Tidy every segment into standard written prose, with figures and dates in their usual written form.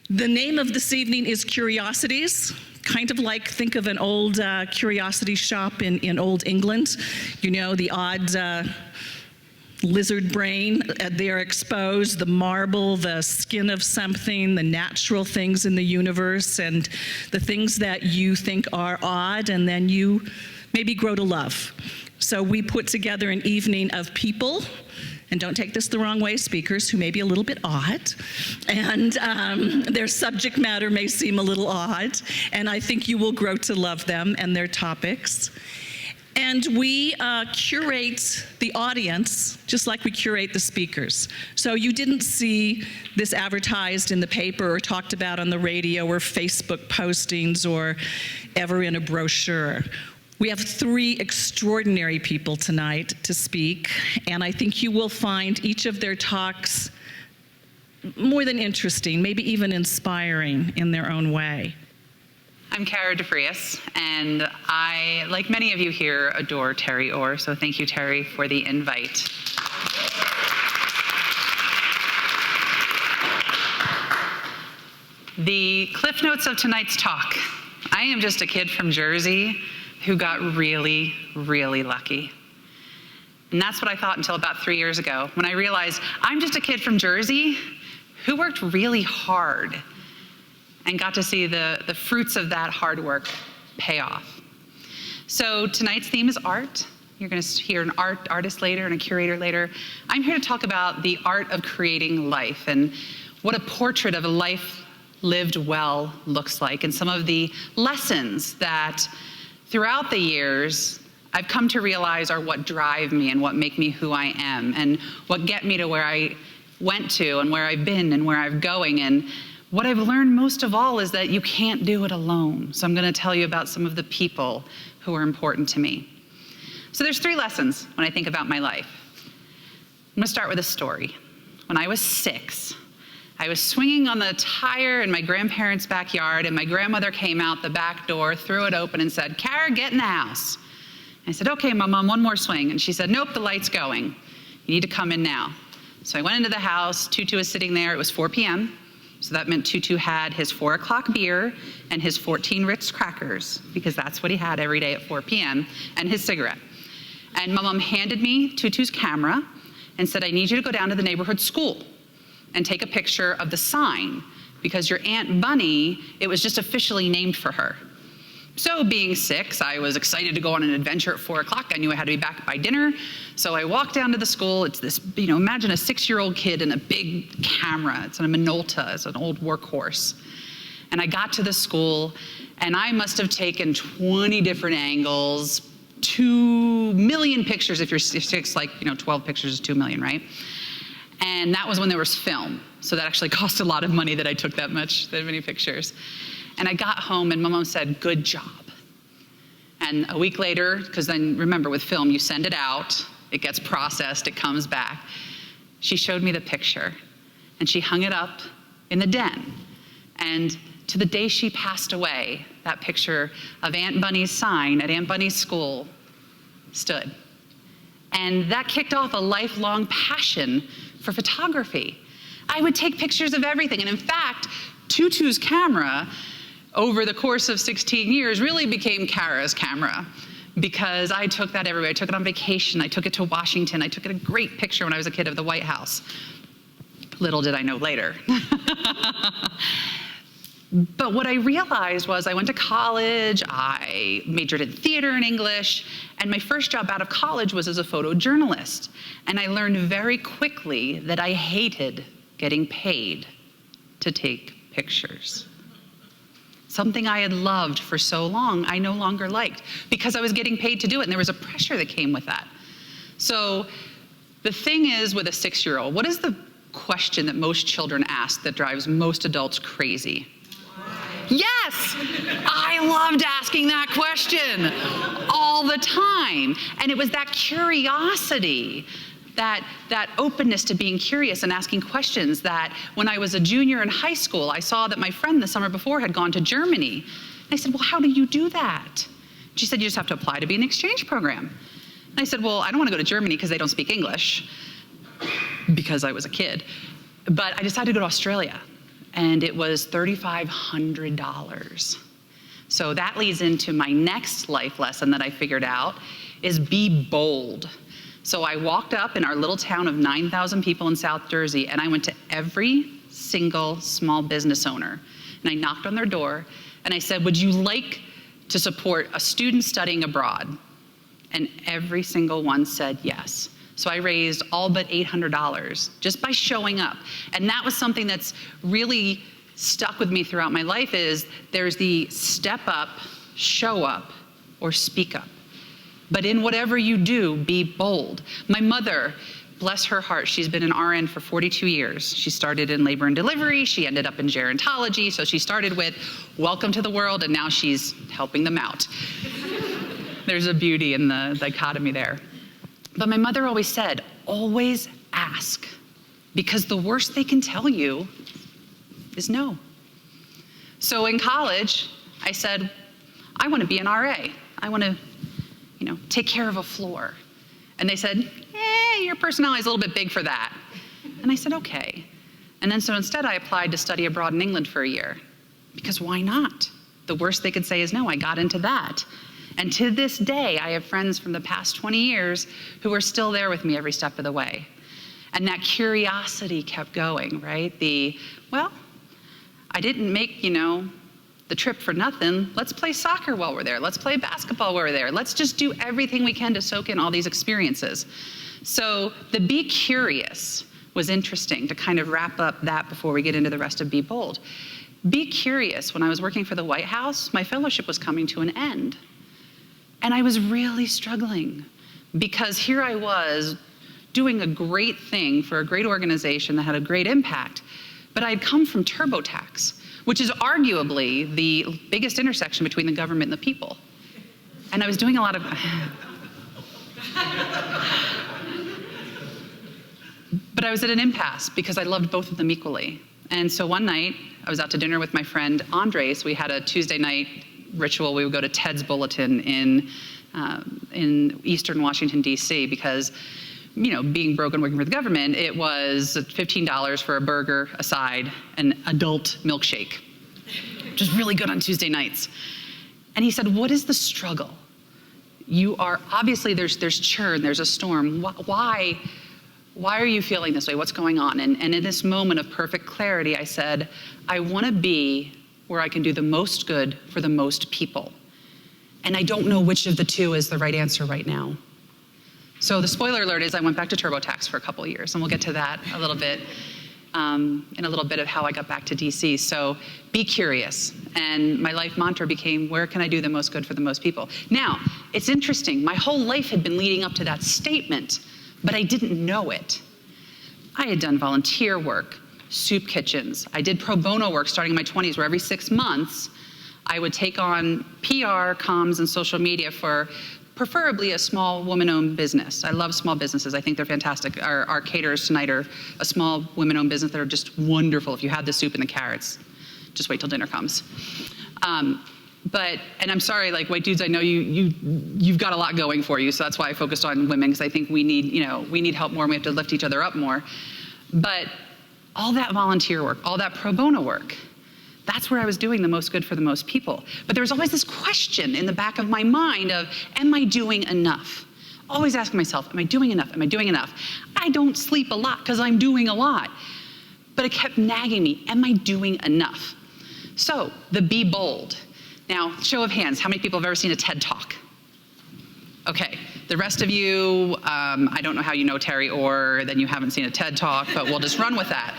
The name of this evening is Curiosities. Kind of like, think of an old curiosity shop in old England. You know, the odd lizard brain there exposed, the marble, the skin of something, the natural things in the universe, and the things that you think are odd, and then you maybe grow to love. So we put together an evening of people, and don't take this the wrong way, speakers who may be a little bit odd, and their subject matter may seem a little odd, and I think you will grow to love them and their topics. And we curate the audience just like we curate the speakers. So you didn't see this advertised in the paper or talked about on the radio or Facebook postings or ever in a brochure. We have 3 extraordinary people tonight to speak, and I think you will find each of their talks more than interesting, maybe even inspiring in their own way. I'm DeFrias, and I, like many of you here, adore Terry Orr, so thank you, Terry, for the invite. The cliff notes of tonight's talk. I am just a kid from Jersey who got really, really lucky. And that's what I thought until about 3 years ago, when I realized I'm just a kid from Jersey who worked really hard and got to see the fruits of that hard work pay off. So tonight's theme is art. You're gonna hear an artist later and a curator later. I'm here to talk about the art of creating life and what a portrait of a life lived well looks like, and some of the lessons that throughout the years I've come to realize are what drive me and what make me who I am and what get me to where I went to and where I've been and where I'm going. And what I've learned most of all is that you can't do it alone. So I'm going to tell you about some of the people who are important to me. So there's 3 lessons when I think about my life. I'm going to start with a story. When I was 6, I was swinging on the tire in my grandparents' backyard, and my grandmother came out the back door, threw it open, and said, "Kara, get in the house." I said, "Okay, Mom, one more swing." And she said, "Nope, the light's going. You need to come in now." So I went into the house. Tutu was sitting there. It was 4 p.m. So that meant Tutu had his 4 o'clock beer and his 14 Ritz crackers, because that's what he had every day at 4 p.m., and his cigarette. And my mom handed me Tutu's camera and said, "I need you to go down to the neighborhood school and take a picture of the sign, because your Aunt Bunny, it was just officially named for her." So being 6, I was excited to go on an adventure at 4 o'clock. I knew I had to be back by dinner. So I walked down to the school. It's this, imagine a 6-year-old kid and a big camera. It's a Minolta, it's an old workhorse. And I got to the school, and I must have taken 20 different angles, 2 million pictures. If you're 6, 12 pictures is 2 million, right? And that was when there was film. So that actually cost a lot of money that I took that many pictures. And I got home, and my mom said, "Good job." And a week later, because then remember with film, you send it out, it gets processed, it comes back. She showed me the picture, and she hung it up in the den. And to the day she passed away, that picture of Aunt Bunny's sign at Aunt Bunny's school stood. And that kicked off a lifelong passion for photography. I would take pictures of everything. And in fact, Tutu's camera, over the course of 16 years, really became Kara's camera, because I took that everywhere. I took it on vacation. I took it to Washington. I took it a great picture when I was a kid of the White House. Little did I know later. But what I realized was I went to college, I majored in theater and English, and my first job out of college was as a photojournalist. And I learned very quickly that I hated getting paid to take pictures. Something I had loved for so long, I no longer liked, because I was getting paid to do it, and there was a pressure that came with that. So the thing is, with a 6-year-old, what is the question that most children ask that drives most adults crazy? Yes, I loved asking that question all the time. And it was that curiosity, that openness to being curious and asking questions, that when I was a junior in high school, I saw that my friend the summer before had gone to Germany. And I said, "Well, how do you do that?" She said, "You just have to apply to be in an exchange program." And I said, "Well, I don't want to go to Germany because they don't speak English," because I was a kid. But I decided to go to Australia. and it was $3,500. So that leads into my next life lesson that I figured out is be bold. So I walked up in our little town of 9,000 people in South Jersey, and I went to every single small business owner, and I knocked on their door, and I said, would you like to support a student studying abroad? And every single one said yes. So I raised all but $800 just by showing up. And that was something that's really stuck with me throughout my life is there's the step up, show up, or speak up. But in whatever you do, be bold. My mother, bless her heart, she's been an RN for 42 years. She started in labor and delivery. She ended up in gerontology. So she started with welcome to the world, and now she's helping them out. There's a beauty in the dichotomy there. But my mother always said, always ask, because the worst they can tell you is no. So in college, I said, I want to be an RA. I want to, take care of a floor. And they said, your personality is a little bit big for that. And I said, okay. And then so instead I applied to study abroad in England for a year, because why not? The worst they could say is no. I got into that. And to this day, I have friends from the past 20 years who are still there with me every step of the way. And that curiosity kept going, right? I didn't make, the trip for nothing. Let's play soccer while we're there. Let's play basketball while we're there. Let's just do everything we can to soak in all these experiences. So the be curious was interesting to kind of wrap up that before we get into the rest of Be Bold. Be curious. When I was working for the White House, my fellowship was coming to an end. And I was really struggling because here I was doing a great thing for a great organization that had a great impact, but I'd come from TurboTax, which is arguably the biggest intersection between the government and the people. And I was doing a lot of... But I was at an impasse because I loved both of them equally. And so one night, I was out to dinner with my friend Andres. We had a Tuesday night ritual. We would go to Ted's Bulletin in Eastern Washington, D.C., because, being broke and working for the government, it was $15 for a burger, a side, an adult milkshake, which is really good on Tuesday nights. And he said, what is the struggle? Obviously there's churn, there's a storm. Why are you feeling this way? What's going on? And in this moment of perfect clarity, I said, I want to be where I can do the most good for the most people. And I don't know which of the two is the right answer right now. So the spoiler alert is I went back to TurboTax for a couple of years, and we'll get to that a little bit in a little bit of how I got back to DC. So be curious. And my life mantra became, where can I do the most good for the most people? Now, it's interesting. My whole life had been leading up to that statement, but I didn't know it. I had done volunteer work, soup kitchens. I did pro bono work starting in my 20s, where every 6 months I would take on PR, comms, and social media for preferably a small woman-owned business. I love small businesses. I think they're fantastic. Our caterers tonight are a small women-owned business that are just wonderful. If you had the soup and the carrots, just wait till dinner comes. And I'm sorry, white dudes, I know you've got a lot going for you, so that's why I focused on women, because I think we need help more, and we have to lift each other up more. But all that volunteer work, all that pro bono work, that's where I was doing the most good for the most people. But there was always this question in the back of my mind of, am I doing enough? Always asking myself, am I doing enough? Am I doing enough? I don't sleep a lot because I'm doing a lot. But it kept nagging me, am I doing enough? So the be bold. Now, show of hands, how many people have ever seen a TED Talk? Okay, the rest of you, I don't know how you know Terry Orr, then you haven't seen a TED Talk, but we'll just run with that.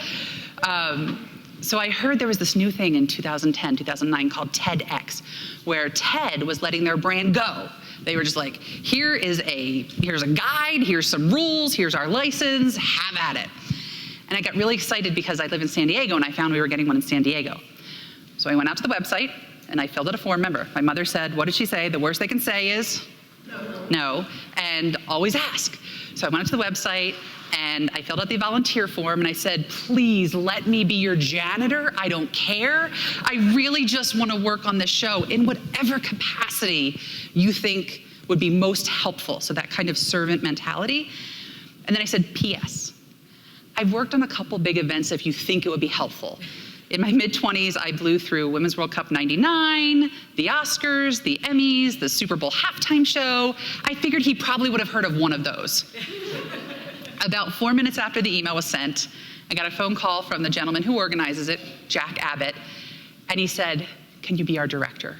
So I heard there was this new thing in 2010, 2009 called TEDx, where TED was letting their brand go. They were just like, here's a guide, here's some rules, here's our license, have at it. And I got really excited because I live in San Diego, and I found we were getting one in San Diego. So I went out to the website, and I filled out a form. Remember, my mother said, what did she say? The worst they can say is no, and always ask. So I went out to the website, and I filled out the volunteer form, and I said, please let me be your janitor. I don't care. I really just want to work on this show in whatever capacity you think would be most helpful. So that kind of servant mentality. And then I said, P.S. I've worked on a couple big events if you think it would be helpful. In my mid-20s, I blew through Women's World Cup '99, the Oscars, the Emmys, the Super Bowl halftime show. I figured he probably would have heard of one of those. About 4 minutes after the email was sent, I got a phone call from the gentleman who organizes it, Jack Abbott, and he said, "Can you be our director?"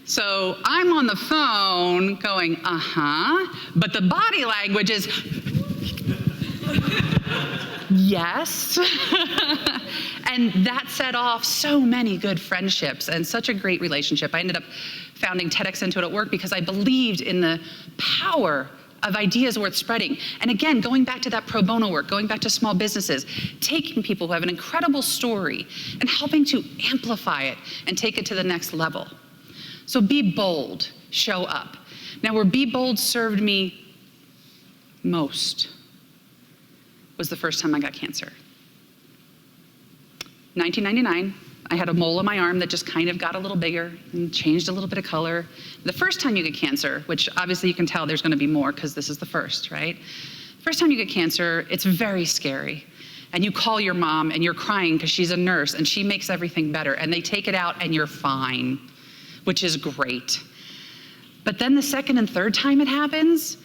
So I'm on the phone going, but the body language is, yes. And that set off so many good friendships and such a great relationship. I ended up founding TEDx Intuit at work because I believed in the power of ideas worth spreading. And again, going back to that pro bono work, going back to small businesses, taking people who have an incredible story and helping to amplify it and take it to the next level. So be bold, show up. Now, where be bold served me most was the first time I got cancer. 1999, I had a mole on my arm that just kind of got a little bigger and changed a little bit of color. The first time you get cancer, which obviously you can tell there's gonna be more because this is the first, right? First time you get cancer, it's very scary. And you call your mom and you're crying because she's a nurse and she makes everything better and they take it out and you're fine, which is great. But then the second and third time it happens,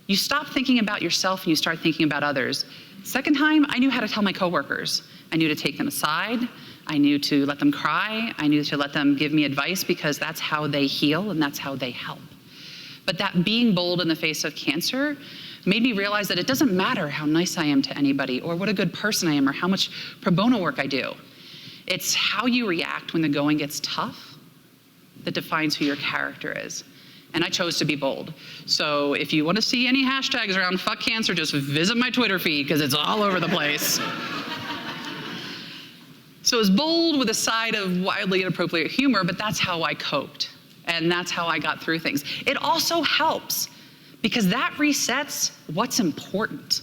you stop thinking about yourself and you start thinking about others. Second time, I knew how to tell my coworkers. I knew to take them aside. I knew to let them cry. I knew to let them give me advice because that's how they heal and that's how they help. But that being bold in the face of cancer made me realize that it doesn't matter how nice I am to anybody or what a good person I am or how much pro bono work I do. It's how you react when the going gets tough that defines who your character is. And I chose to be bold. So if you want to see any hashtags around fuck cancer, just visit my Twitter feed because it's all over the place. So it was bold with a side of wildly inappropriate humor, but that's how I coped. And that's how I got through things. It also helps because that resets what's important.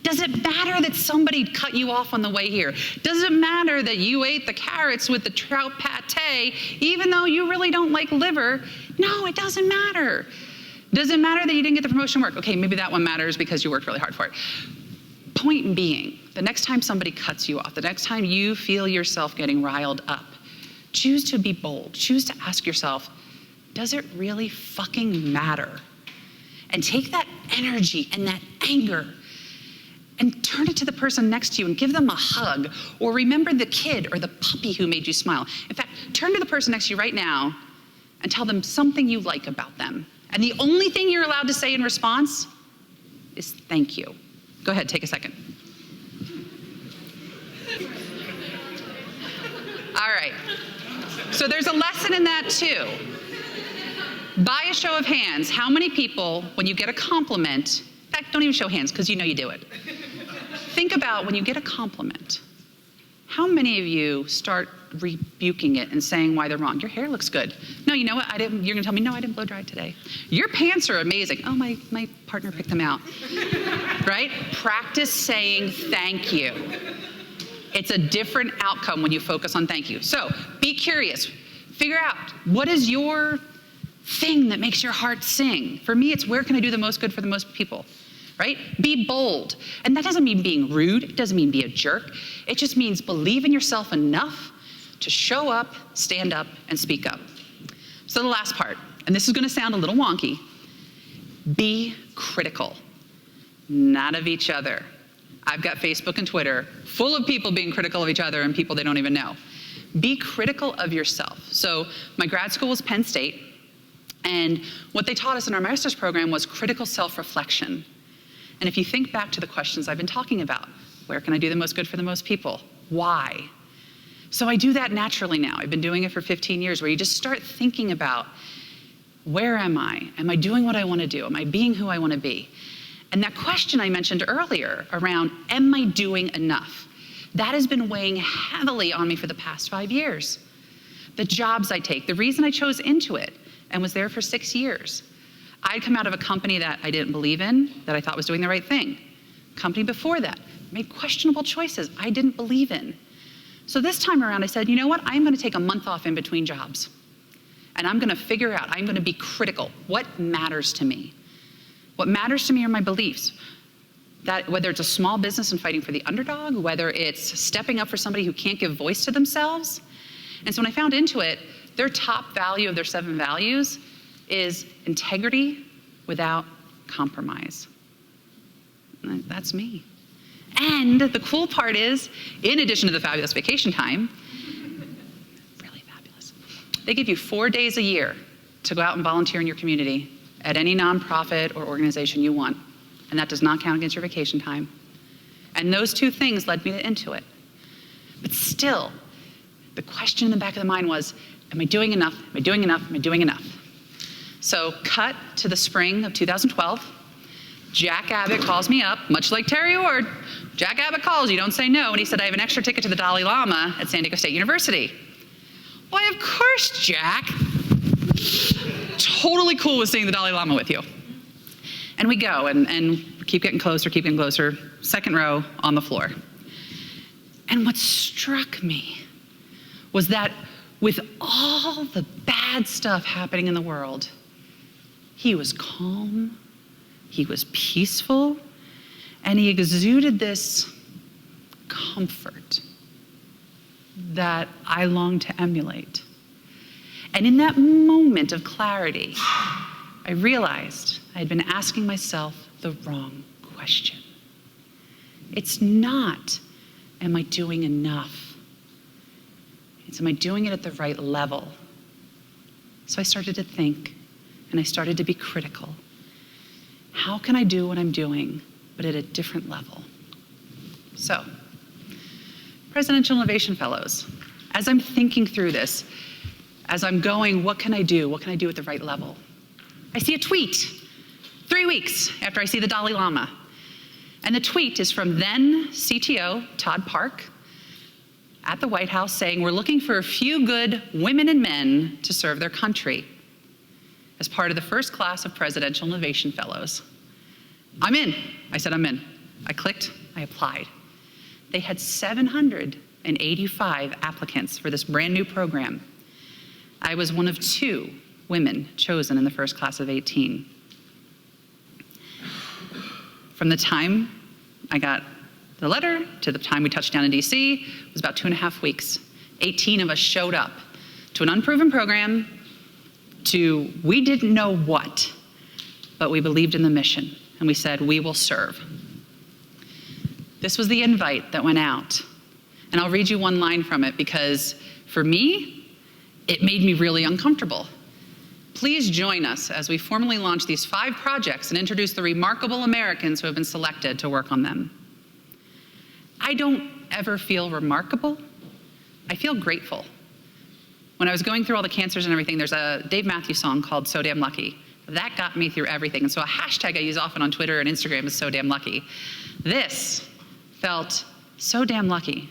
Does it matter that somebody cut you off on the way here? Does it matter that you ate the carrots with the trout pate, even though you really don't like liver? No, it doesn't matter. Does it matter that you didn't get the promotion work? Okay, maybe that one matters because you worked really hard for it. Point being, the next time somebody cuts you off, the next time you feel yourself getting riled up, choose to be bold. Choose to ask yourself, does it really fucking matter? And take that energy and that anger and turn it to the person next to you and give them a hug, or remember the kid or the puppy who made you smile. In fact, turn to the person next to you right now and tell them something you like about them. And the only thing you're allowed to say in response is thank you. Go ahead, take a second. All right, so there's a lesson in that too. By a show of hands, how many people, when you get a compliment, in fact, don't even show hands because you know you do it. Think about when you get a compliment, how many of you start rebuking it and saying why they're wrong? Your hair looks good. No, you know what? You're gonna tell me, no, I didn't blow dry today. Your pants are amazing. Oh, my partner picked them out. Right? Practice saying thank you. It's a different outcome when you focus on thank you. So be curious. Figure out, what is your thing that makes your heart sing? For me, it's where can I do the most good for the most people? Right? Be bold. And that doesn't mean being rude. It doesn't mean be a jerk. It just means believe in yourself enough to show up, stand up, and speak up. So the last part, and this is going to sound a little wonky, be critical, not of each other. I've got Facebook and Twitter full of people being critical of each other and people they don't even know. Be critical of yourself. So my grad school was Penn State, and what they taught us in our master's program was critical self-reflection. And if you think back to the questions I've been talking about, where can I do the most good for the most people? Why? So I do that naturally now. I've been doing it for 15 years, where you just start thinking about, where am I? Am I doing what I want to do? Am I being who I want to be? And that question I mentioned earlier around, am I doing enough? That has been weighing heavily on me for the past 5 years. The jobs I take, the reason I chose Intuit and was there for 6 years. I'd come out of a company that I didn't believe in, that I thought was doing the right thing. Company before that made questionable choices I didn't believe in. So this time around, I said, you know what? I'm going to take a month off in between jobs. And I'm going to figure out, I'm going to be critical. What matters to me? What matters to me are my beliefs. That whether it's a small business and fighting for the underdog, whether it's stepping up for somebody who can't give voice to themselves. And so when I found into it, their top value of their 7 values is integrity without compromise. And that's me. And the cool part is, in addition to the fabulous vacation time, really fabulous, they give you 4 days a year to go out and volunteer in your community at any nonprofit or organization you want. And that does not count against your vacation time. And those 2 things led me into it. But still, the question in the back of the mind was, am I doing enough? Am I doing enough? Am I doing enough? So cut to the spring of 2012. Jack Abbott calls me up, much like Terry Ward. Jack Abbott calls, you don't say no. And he said, I have an extra ticket to the Dalai Lama at San Diego State University. Why, of course, Jack. Totally cool with seeing the Dalai Lama with you. And we go and keep getting closer, second row on the floor. And what struck me was that with all the bad stuff happening in the world, he was calm, he was peaceful, and he exuded this comfort that I longed to emulate. And in that moment of clarity, I realized I had been asking myself the wrong question. It's not, am I doing enough? It's, am I doing it at the right level? So I started to think, and I started to be critical. How can I do what I'm doing, but at a different level? So, Presidential Innovation Fellows, as I'm thinking through this, as I'm going, what can I do? What can I do at the right level? I see a tweet 3 weeks after I see the Dalai Lama. And the tweet is from then CTO Todd Park at the White House saying, we're looking for a few good women and men to serve their country as part of the first class of Presidential Innovation Fellows. I'm in. I said, I'm in. I clicked, I applied. They had 785 applicants for this brand new program. I was one of 2 women chosen in the first class of 18. From the time I got the letter to the time we touched down in DC, it was about 2.5 weeks. 18 of us showed up to an unproven program, to we didn't know what, but we believed in the mission, and we said, we will serve. This was the invite that went out. And I'll read you one line from it because for me, it made me really uncomfortable. Please join us as we formally launch these 5 projects and introduce the remarkable Americans who have been selected to work on them. I don't ever feel remarkable. I feel grateful. When I was going through all the cancers and everything, there's a Dave Matthews song called So Damn Lucky. That got me through everything. And so a hashtag I use often on Twitter and Instagram is So Damn Lucky. This felt so damn lucky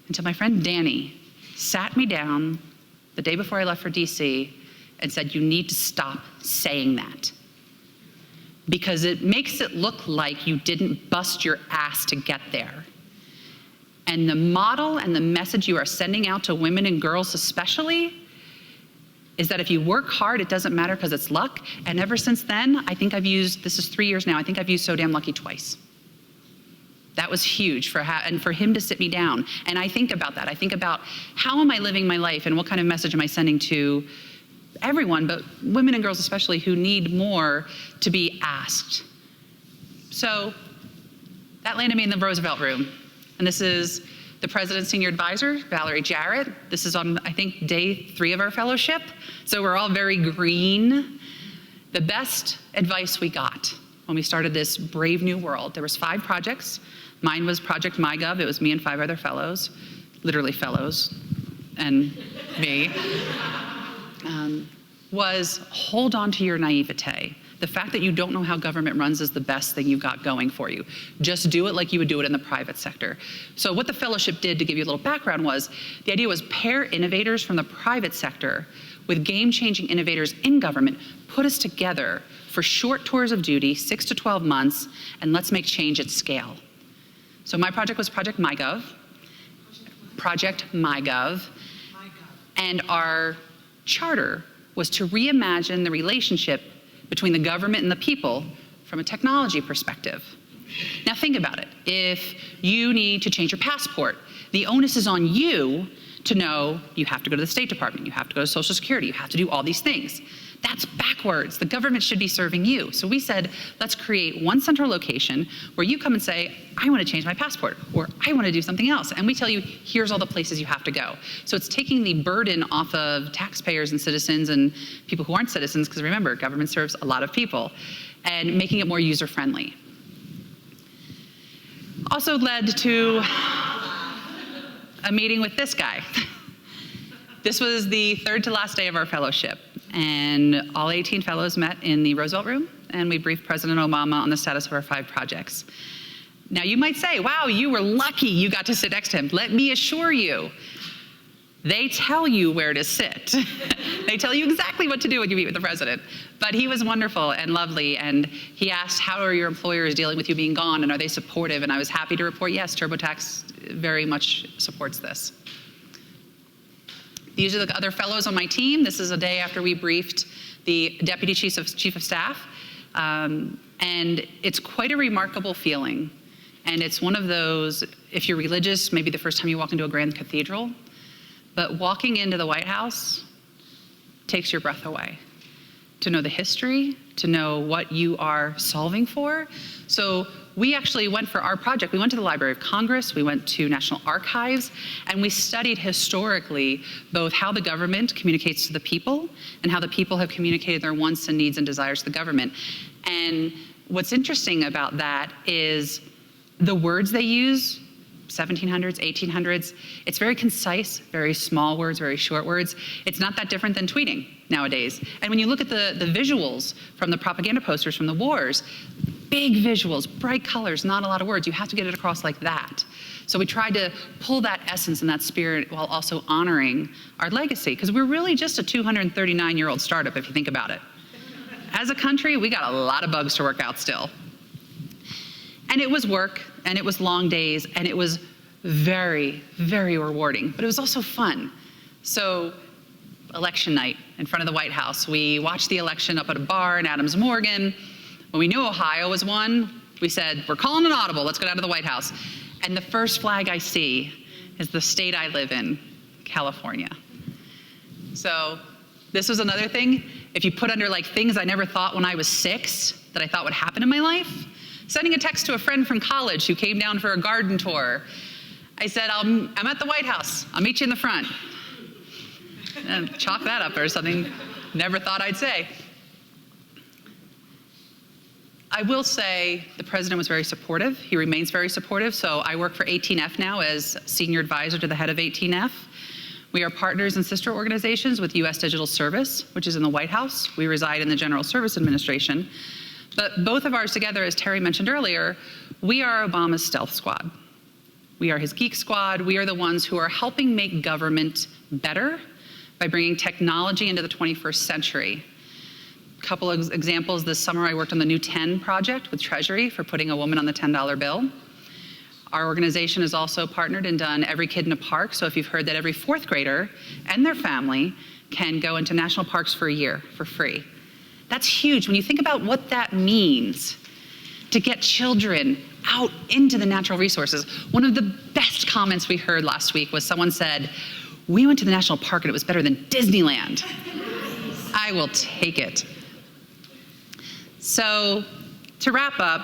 until my friend Danny sat me down the day before I left for DC and said, you need to stop saying that. Because it makes it look like you didn't bust your ass to get there. And the model and the message you are sending out to women and girls especially is that if you work hard, it doesn't matter because it's luck. And ever since then, I think I've used, this is 3 years now, I think I've used So Damn Lucky twice. That was huge and for him to sit me down. And I think about that. I think about how am I living my life and what kind of message am I sending to everyone, but women and girls especially, who need more to be asked. So that landed me in the Roosevelt Room. And this is the President's Senior Advisor, Valerie Jarrett. This is on, I think, day 3 of our fellowship. So we're all very green. The best advice we got when we started this brave new world, there was 5 projects. Mine was Project MyGov. It was me and 5 other fellows, literally fellows, and me. Was hold on to your naivete. The fact that you don't know how government runs is the best thing you've got going for you. Just do it like you would do it in the private sector. So what the fellowship did, to give you a little background, was the idea was pair innovators from the private sector with game-changing innovators in government, put us together for short tours of duty, 6 to 12 months, and let's make change at scale. So my project was Project MyGov. Project MyGov. And our charter was to reimagine the relationship between the government and the people from a technology perspective. Now think about it. If you need to change your passport, the onus is on you to know you have to go to the State Department, you have to go to Social Security, you have to do all these things. That's backwards. The government should be serving you. So we said, let's create one central location where you come and say, I want to change my passport, or I want to do something else. And we tell you, here's all the places you have to go. So it's taking the burden off of taxpayers and citizens and people who aren't citizens, because remember, government serves a lot of people, and making it more user-friendly. Also led to a meeting with this guy. This was the third to last day of our fellowship, and all 18 fellows met in the Roosevelt Room, and we briefed President Obama on the status of our 5 projects. Now you might say, wow, you were lucky you got to sit next to him. Let me assure you, they tell you where to sit. They tell you exactly what to do when you meet with the president. But he was wonderful and lovely, and he asked, how are your employers dealing with you being gone, and are they supportive? And I was happy to report, yes, TurboTax very much supports this. These are the other fellows on my team. This is a day after we briefed the Deputy Chief of Staff. And it's quite a remarkable feeling. And it's one of those, if you're religious, maybe the first time you walk into a grand cathedral, but walking into the White House takes your breath away. To know the history, to know what you are solving for. So we actually went for our project. We went to the Library of Congress, we went to National Archives, and we studied historically both how the government communicates to the people and how the people have communicated their wants and needs and desires to the government. And what's interesting about that is the words they use, 1700s, 1800s, it's very concise, very small words, very short words. It's not that different than tweeting nowadays. And when you look at the visuals from the propaganda posters from the wars, big visuals, bright colors, not a lot of words. You have to get it across like that. So we tried to pull that essence and that spirit while also honoring our legacy, because we're really just a 239-year-old startup if you think about it. As a country, we got a lot of bugs to work out still. And it was work, and it was long days, and it was very, very rewarding, but it was also fun. So election night in front of the White House, we watched the election up at a bar in Adams Morgan. When we knew Ohio was won, we said, we're calling an audible, let's go down to the White House. And the first flag I see is the state I live in, California. So this was another thing. If you put under like things I never thought when I was 6 that I thought would happen in my life, sending a text to a friend from college who came down for a garden tour. I said, I'm at the White House, I'll meet you in the front. And chalk that up or something never thought I'd say. I will say the president was very supportive. He remains very supportive. So I work for 18F now as senior advisor to the head of 18F. We are partners and sister organizations with U.S. Digital Service, which is in the White House. We reside in the General Service Administration. But both of ours together, as Terry mentioned earlier, we are Obama's stealth squad. We are his geek squad. We are the ones who are helping make government better by bringing technology into the 21st century. A couple of examples. This summer I worked on the new 10 project with Treasury for putting a woman on the $10 bill. Our organization has also partnered and done Every Kid in a Park. So if you've heard that every 4th grader and their family can go into national parks for a year for free. That's huge when you think about what that means to get children out into the natural resources. One of the best comments we heard last week was someone said, we went to the national park and it was better than Disneyland. I will take it. So to wrap up,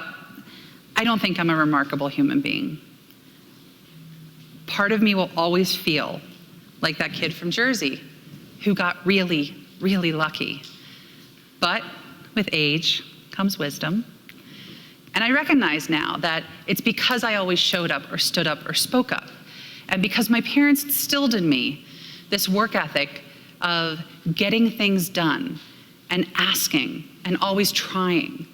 I don't think I'm a remarkable human being. Part of me will always feel like that kid from Jersey who got really, really lucky. But with age comes wisdom. And I recognize now that it's because I always showed up or stood up or spoke up. And because my parents instilled in me this work ethic of getting things done and asking and always trying.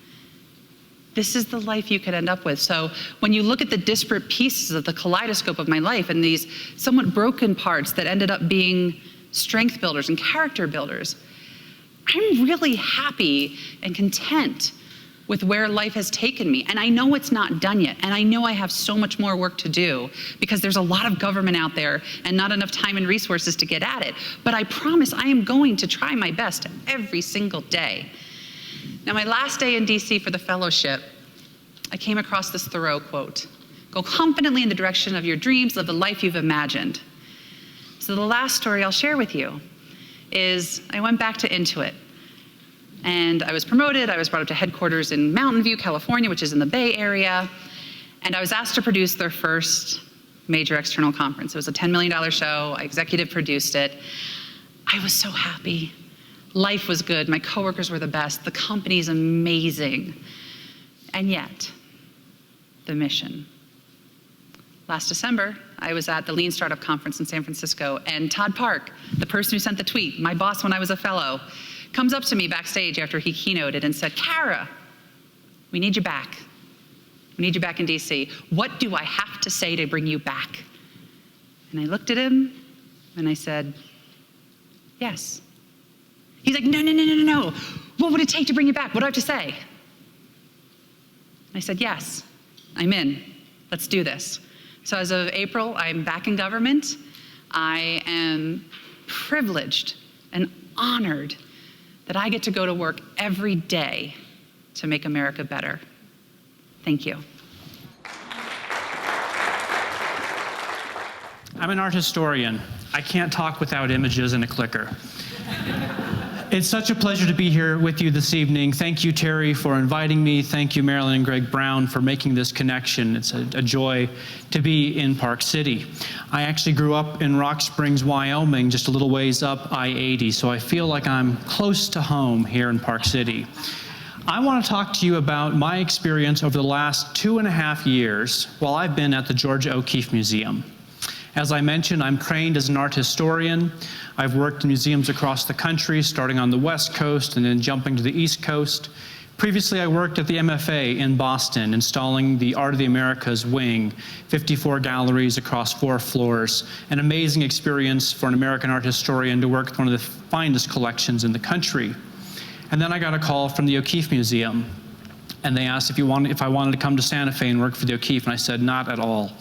This is the life you could end up with. So when you look at the disparate pieces of the kaleidoscope of my life and these somewhat broken parts that ended up being strength builders and character builders, I'm really happy and content with where life has taken me. And I know it's not done yet. And I know I have so much more work to do because there's a lot of government out there and not enough time and resources to get at it. But I promise I am going to try my best every single day. Now, my last day in DC for the fellowship, I came across this Thoreau quote: "Go confidently in the direction of your dreams, live the life you've imagined." So the last story I'll share with you is I went back to Intuit. And I was promoted. I was brought up to headquarters in Mountain View, California, which is in the Bay Area. And I was asked to produce their first major external conference. It was a $10 million show. I executive produced it. I was so happy. Life was good. My coworkers were the best. The company's amazing. And yet, the mission. Last December, I was at the Lean Startup Conference in San Francisco, and Todd Park, the person who sent the tweet, my boss when I was a fellow, comes up to me backstage after he keynoted and said, "Kara, we need you back. We need you back in DC. What do I have to say to bring you back?" And I looked at him and I said, "Yes." He's like, "No, no, no, no, no, no. What would it take to bring you back? What do I have to say?" And I said, "Yes, I'm in. Let's do this." So as of April, I'm back in government. I am privileged and honored that I get to go to work every day to make America better. Thank you. I'm an art historian. I can't talk without images and a clicker. It's such a pleasure to be here with you this evening. Thank you, Terry, for inviting me. Thank you, Marilyn and Greg Brown, for making this connection. It's a joy to be in Park City. I actually grew up in Rock Springs, Wyoming, just a little ways up I-80, so I feel like I'm close to home here in Park City. I want to talk to you about my experience over the last 2.5 years while I've been at the Georgia O'Keeffe Museum. As I mentioned, I'm trained as an art historian. I've worked in museums across the country, starting on the West Coast and then jumping to the East Coast. Previously, I worked at the MFA in Boston, installing the Art of the Americas wing, 54 galleries across 4 floors, an amazing experience for an American art historian to work with one of the finest collections in the country. And then I got a call from the O'Keeffe Museum, and they asked if I wanted to come to Santa Fe and work for the O'Keeffe, and I said, not at all.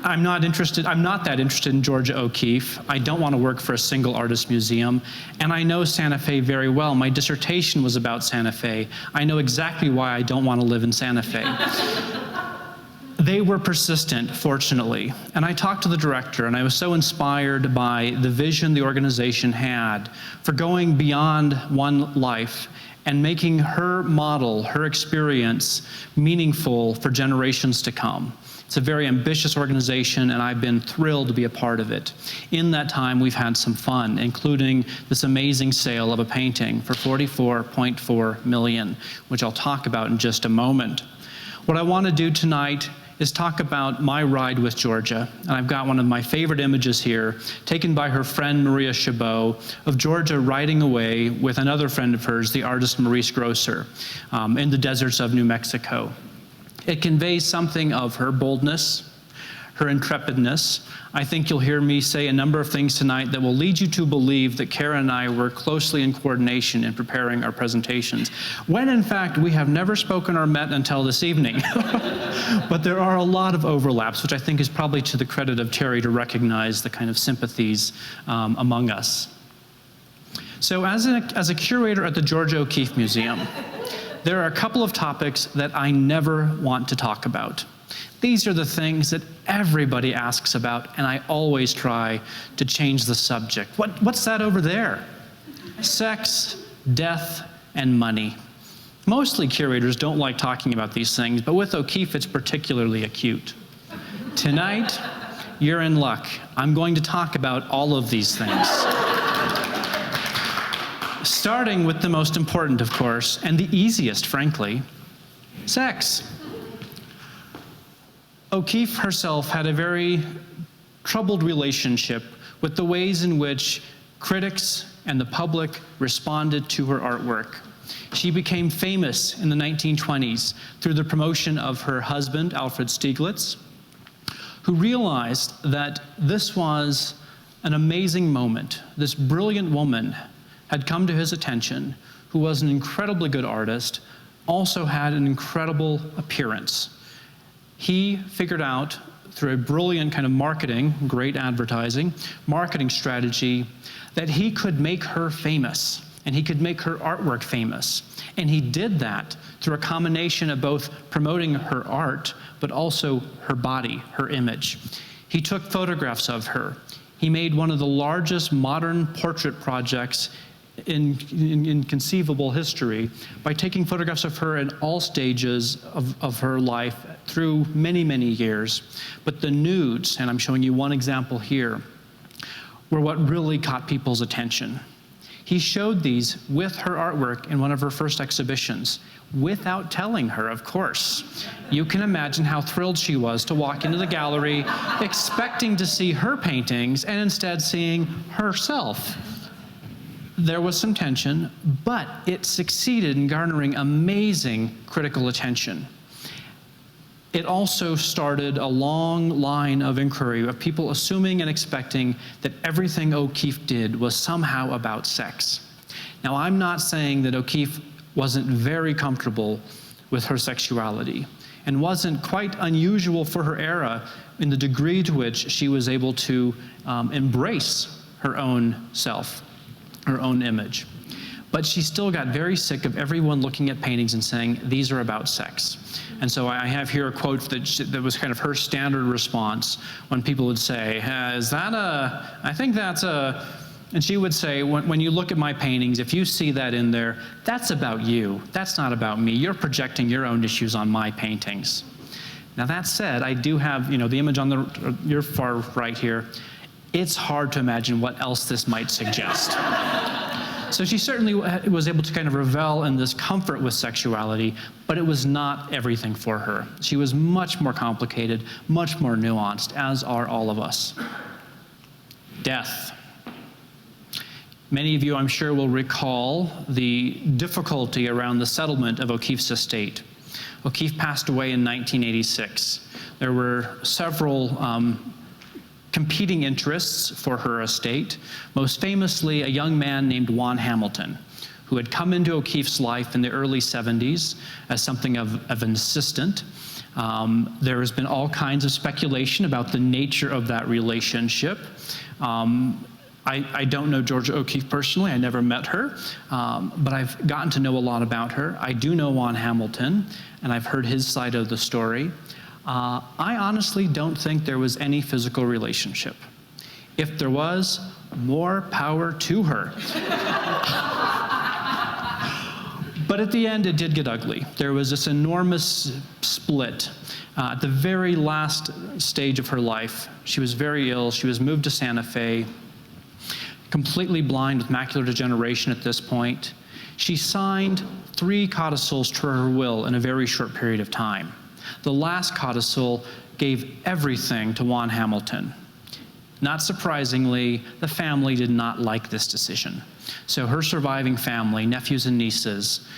I'm not that interested in Georgia O'Keeffe. I don't want to work for a single artist museum. And I know Santa Fe very well. My dissertation was about Santa Fe. I know exactly why I don't want to live in Santa Fe. They were persistent, fortunately. And I talked to the director, and I was so inspired by the vision the organization had for going beyond one life and making her model, her experience, meaningful for generations to come. It's a very ambitious organization, and I've been thrilled to be a part of it. In that time, we've had some fun, including this amazing sale of a painting for $44.4 million, which I'll talk about in just a moment. What I want to do tonight is talk about my ride with Georgia. And I've got one of my favorite images here, taken by her friend Maria Chabot, of Georgia riding away with another friend of hers, the artist Maurice Grosser, in the deserts of New Mexico. It conveys something of her boldness, her intrepidness. I think you'll hear me say a number of things tonight that will lead you to believe that Kara and I work closely in coordination in preparing our presentations, when in fact we have never spoken or met until this evening. But there are a lot of overlaps, which I think is probably to the credit of Terry to recognize the kind of sympathies among us. So as a curator at the Georgia O'Keeffe Museum, there are a couple of topics that I never want to talk about. These are the things that everybody asks about, and I always try to change the subject. What's that over there? Sex, death, and money. Mostly curators don't like talking about these things, but with O'Keeffe, it's particularly acute. Tonight, you're in luck. I'm going to talk about all of these things. Starting with the most important, of course, and the easiest, frankly, sex. O'Keeffe herself had a very troubled relationship with the ways in which critics and the public responded to her artwork. She became famous in the 1920s through the promotion of her husband, Alfred Stieglitz, who realized that this was an amazing moment. This brilliant woman had come to his attention, who was an incredibly good artist, also had an incredible appearance. He figured out, through a brilliant kind of marketing, great advertising, marketing strategy, that he could make her famous and he could make her artwork famous. And he did that through a combination of both promoting her art, but also her body, her image. He took photographs of her. He made one of the largest modern portrait projects in conceivable history by taking photographs of her in all stages of her life through many, many years. But the nudes, and I'm showing you one example here, were what really caught people's attention. He showed these with her artwork in one of her first exhibitions, without telling her, of course. You can imagine how thrilled she was to walk into the gallery expecting to see her paintings and instead seeing herself. There was some tension, but it succeeded in garnering amazing critical attention. It also started a long line of inquiry of people assuming and expecting that everything O'Keeffe did was somehow about sex. Now, I'm not saying that O'Keeffe wasn't very comfortable with her sexuality and wasn't quite unusual for her era in the degree to which she was able to embrace her own self, her own image. But she still got very sick of everyone looking at paintings and saying, these are about sex. And so I have here a quote that was kind of her standard response when people would say, is that a, I think that's a, and she would say, when you look at my paintings, if you see that in there, that's about you. That's not about me. You're projecting your own issues on my paintings. Now that said, I do have, the image on your far right here. It's hard to imagine what else this might suggest. So she certainly was able to kind of revel in this comfort with sexuality, but it was not everything for her. She was much more complicated, much more nuanced, as are all of us. Death. Many of you, I'm sure, will recall the difficulty around the settlement of O'Keeffe's estate. O'Keeffe passed away in 1986. There were several competing interests for her estate, most famously a young man named Juan Hamilton, who had come into O'Keeffe's life in the early 70s as something of an assistant. There has been all kinds of speculation about the nature of that relationship. I don't know Georgia O'Keeffe personally, I never met her, but I've gotten to know a lot about her. I do know Juan Hamilton, and I've heard his side of the story. I honestly don't think there was any physical relationship. If there was, more power to her. But at the end, it did get ugly. There was this enormous split. At the very last stage of her life, she was very ill. She was moved to Santa Fe, completely blind with macular degeneration at this point. She signed 3 codicils to her will in a very short period of time. The last codicil gave everything to Juan Hamilton. Not surprisingly, the family did not like this decision. So her surviving family, nephews and nieces,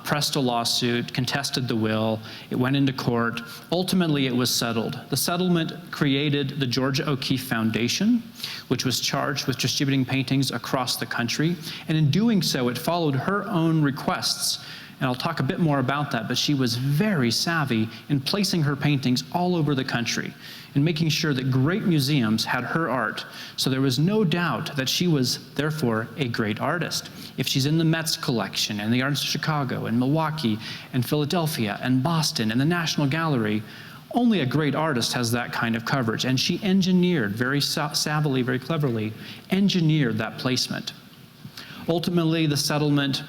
pressed a lawsuit, contested the will. It went into court. Ultimately, it was settled. The settlement created the Georgia O'Keeffe Foundation, which was charged with distributing paintings across the country. And in doing so, it followed her own requests. And I'll talk a bit more about that, but she was very savvy in placing her paintings all over the country and making sure that great museums had her art. So there was no doubt that she was, therefore, a great artist. If she's in the Met's collection, and the Arts of Chicago, and Milwaukee, and Philadelphia, and Boston, and the National Gallery, only a great artist has that kind of coverage. And she engineered, very savvily, very cleverly, engineered that placement. Ultimately, the settlement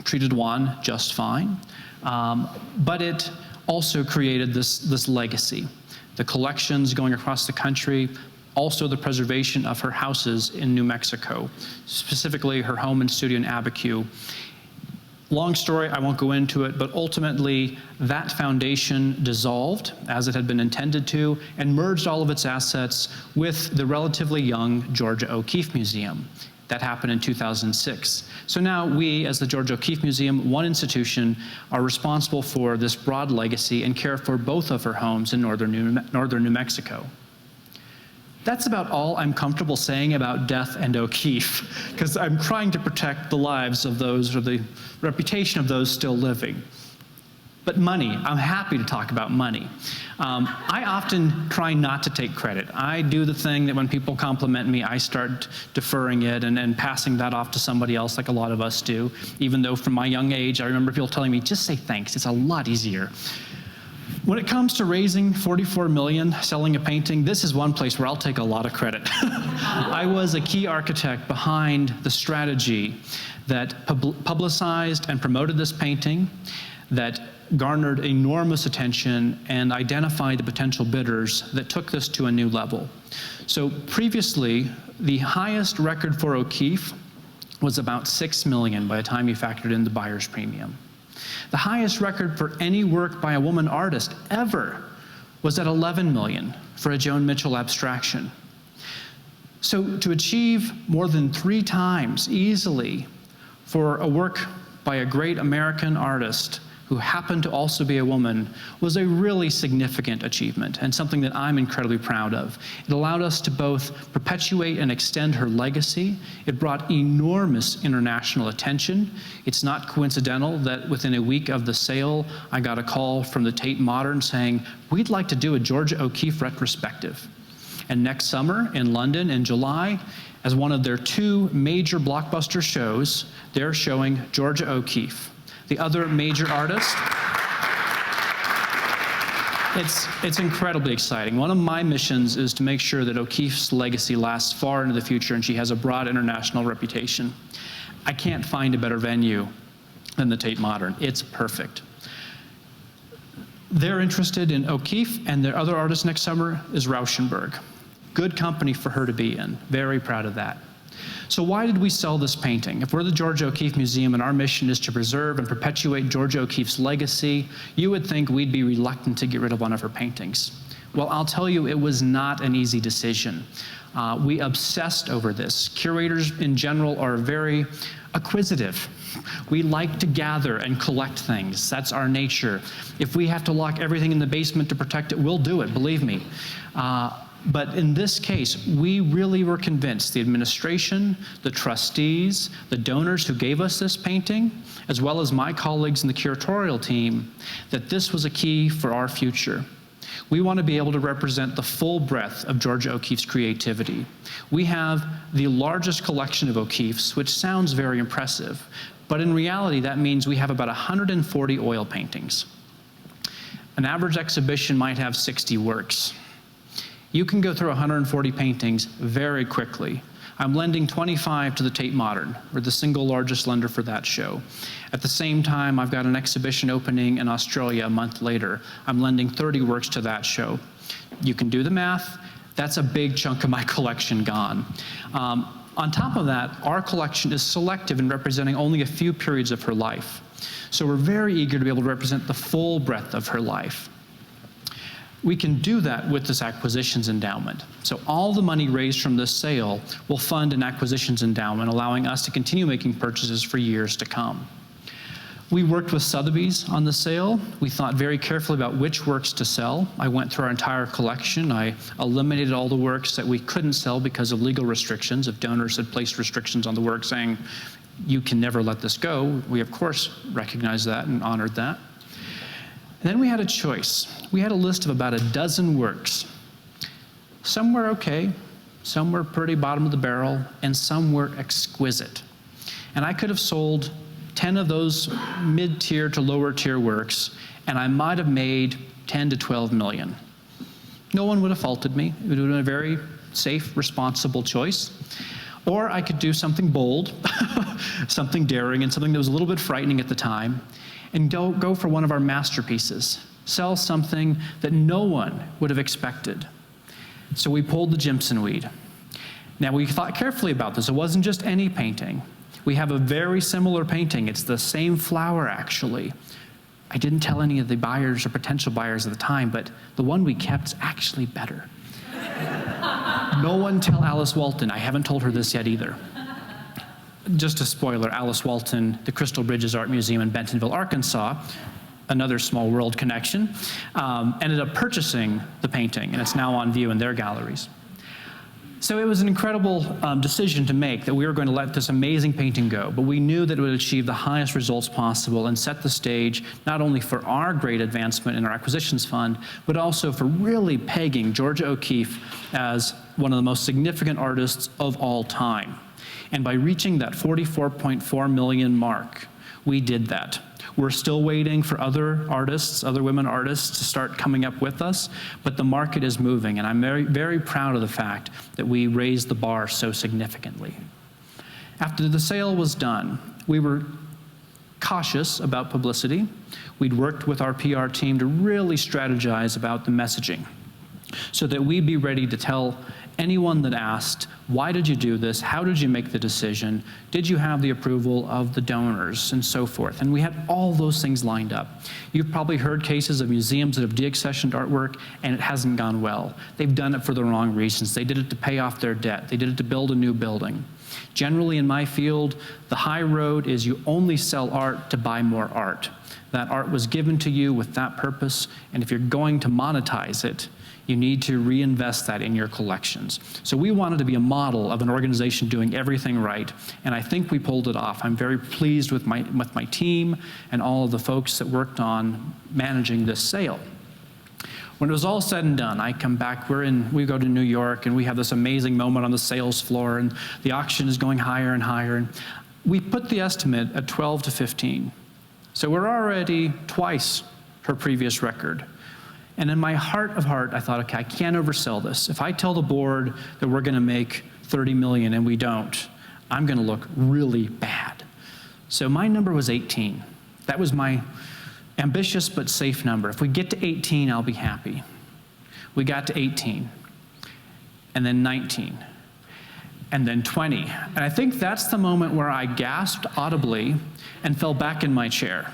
treated Juan just fine, but it also created this legacy. The collections going across the country, also the preservation of her houses in New Mexico, specifically her home and studio in Abiquiu. Long story, I won't go into it, but ultimately that foundation dissolved as it had been intended to and merged all of its assets with the relatively young Georgia O'Keeffe Museum. That happened in 2006. So now we, as the Georgia O'Keeffe Museum, one institution, are responsible for this broad legacy and care for both of her homes in northern New Mexico. That's about all I'm comfortable saying about death and O'Keeffe, because I'm trying to protect the lives of those, or the reputation of those still living. But money, I'm happy to talk about money. I often try not to take credit. I do the thing that when people compliment me, I start deferring it and passing that off to somebody else like a lot of us do, even though from my young age, I remember people telling me, just say thanks, it's a lot easier. When it comes to raising $44 million, selling a painting, this is one place where I'll take a lot of credit. I was a key architect behind the strategy that publicized and promoted this painting, that garnered enormous attention and identified the potential bidders that took this to a new level. So previously, the highest record for O'Keeffe was about $6 million by the time you factored in the buyer's premium. The highest record for any work by a woman artist ever was at $11 million for a Joan Mitchell abstraction. So to achieve more than 3 times easily for a work by a great American artist who happened to also be a woman was a really significant achievement and something that I'm incredibly proud of. It allowed us to both perpetuate and extend her legacy. It brought enormous international attention. It's not coincidental that within a week of the sale, I got a call from the Tate Modern saying, we'd like to do a Georgia O'Keeffe retrospective. And next summer in London in July, as one of their 2 major blockbuster shows, they're showing Georgia O'Keeffe. The other major artist. It's incredibly exciting. One of my missions is to make sure that O'Keeffe's legacy lasts far into the future and she has a broad international reputation. I can't find a better venue than the Tate Modern. It's perfect. They're interested in O'Keeffe, and their other artist next summer is Rauschenberg. Good company for her to be in. Very proud of that. So why did we sell this painting? If we're the Georgia O'Keeffe Museum and our mission is to preserve and perpetuate Georgia O'Keeffe's legacy, you would think we'd be reluctant to get rid of one of her paintings. Well, I'll tell you, it was not an easy decision. We obsessed over this. Curators in general are very acquisitive. We like to gather and collect things. That's our nature. If we have to lock everything in the basement to protect it, we'll do it, believe me. But in this case, we really were convinced, the administration, the trustees, the donors who gave us this painting, as well as my colleagues in the curatorial team, that this was a key for our future. We want to be able to represent the full breadth of Georgia O'Keeffe's creativity. We have the largest collection of O'Keeffe's, which sounds very impressive, but in reality, that means we have about 140 oil paintings. An average exhibition might have 60 works. You can go through 140 paintings very quickly. I'm lending 25 to the Tate Modern. We're the single largest lender for that show. At the same time, I've got an exhibition opening in Australia a month later. I'm lending 30 works to that show. You can do the math. That's a big chunk of my collection gone. On top of that, our collection is selective in representing only a few periods of her life. So we're very eager to be able to represent the full breadth of her life. We can do that with this acquisitions endowment. So all the money raised from this sale will fund an acquisitions endowment, allowing us to continue making purchases for years to come. We worked with Sotheby's on the sale. We thought very carefully about which works to sell. I went through our entire collection. I eliminated all the works that we couldn't sell because of legal restrictions. If donors had placed restrictions on the work saying, you can never let this go, we of course recognized that and honored that. And then we had a choice. We had a list of about a dozen works. Some were okay, some were pretty bottom of the barrel, and some were exquisite. And I could have sold 10 of those mid-tier to lower tier works, and I might have made 10 to 12 million. No one would have faulted me. It would have been a very safe, responsible choice. Or I could do something bold, something daring, and something that was a little bit frightening at the time, and go for one of our masterpieces, sell something that no one would have expected. So we pulled the Jimson weed. Now we thought carefully about this. It wasn't just any painting. We have a very similar painting. It's the same flower, actually. I didn't tell any of the buyers or potential buyers at the time, but the one we kept is actually better. No one tell Alice Walton. I haven't told her this yet either. Just a spoiler, Alice Walton, the Crystal Bridges Art Museum in Bentonville, Arkansas, another small world connection, ended up purchasing the painting, and it's now on view in their galleries. So it was an incredible decision to make that we were going to let this amazing painting go, but we knew that it would achieve the highest results possible and set the stage not only for our great advancement in our acquisitions fund, but also for really pegging Georgia O'Keeffe as one of the most significant artists of all time. And by reaching that 44.4 million mark, we did that. We're still waiting for other artists, other women artists, to start coming up with us, but the market is moving, and I'm very, very proud of the fact that we raised the bar so significantly. After the sale was done, we were cautious about publicity. We'd worked with our PR team to really strategize about the messaging so that we'd be ready to tell anyone that asked, why did you do this? How did you make the decision? Did you have the approval of the donors and so forth? And we had all those things lined up. You've probably heard cases of museums that have deaccessioned artwork and it hasn't gone well. They've done it for the wrong reasons. They did it to pay off their debt. They did it to build a new building. Generally in my field, the high road is you only sell art to buy more art. That art was given to you with that purpose, and if you're going to monetize it, you need to reinvest that in your collections. So we wanted to be a model of an organization doing everything right, and I think we pulled it off. I'm very pleased with my team and all of the folks that worked on managing this sale. When it was all said and done, I come back, we go to New York, and we have this amazing moment on the sales floor, and the auction is going higher and higher, and we put the estimate at 12 to 15. So we're already twice her previous record. And in my heart of heart, I thought, okay, I can't oversell this. If I tell the board that we're gonna make 30 million and we don't, I'm gonna look really bad. So my number was 18. That was my ambitious but safe number. If we get to 18, I'll be happy. We got to 18, and then 19, and then 20. And I think that's the moment where I gasped audibly and fell back in my chair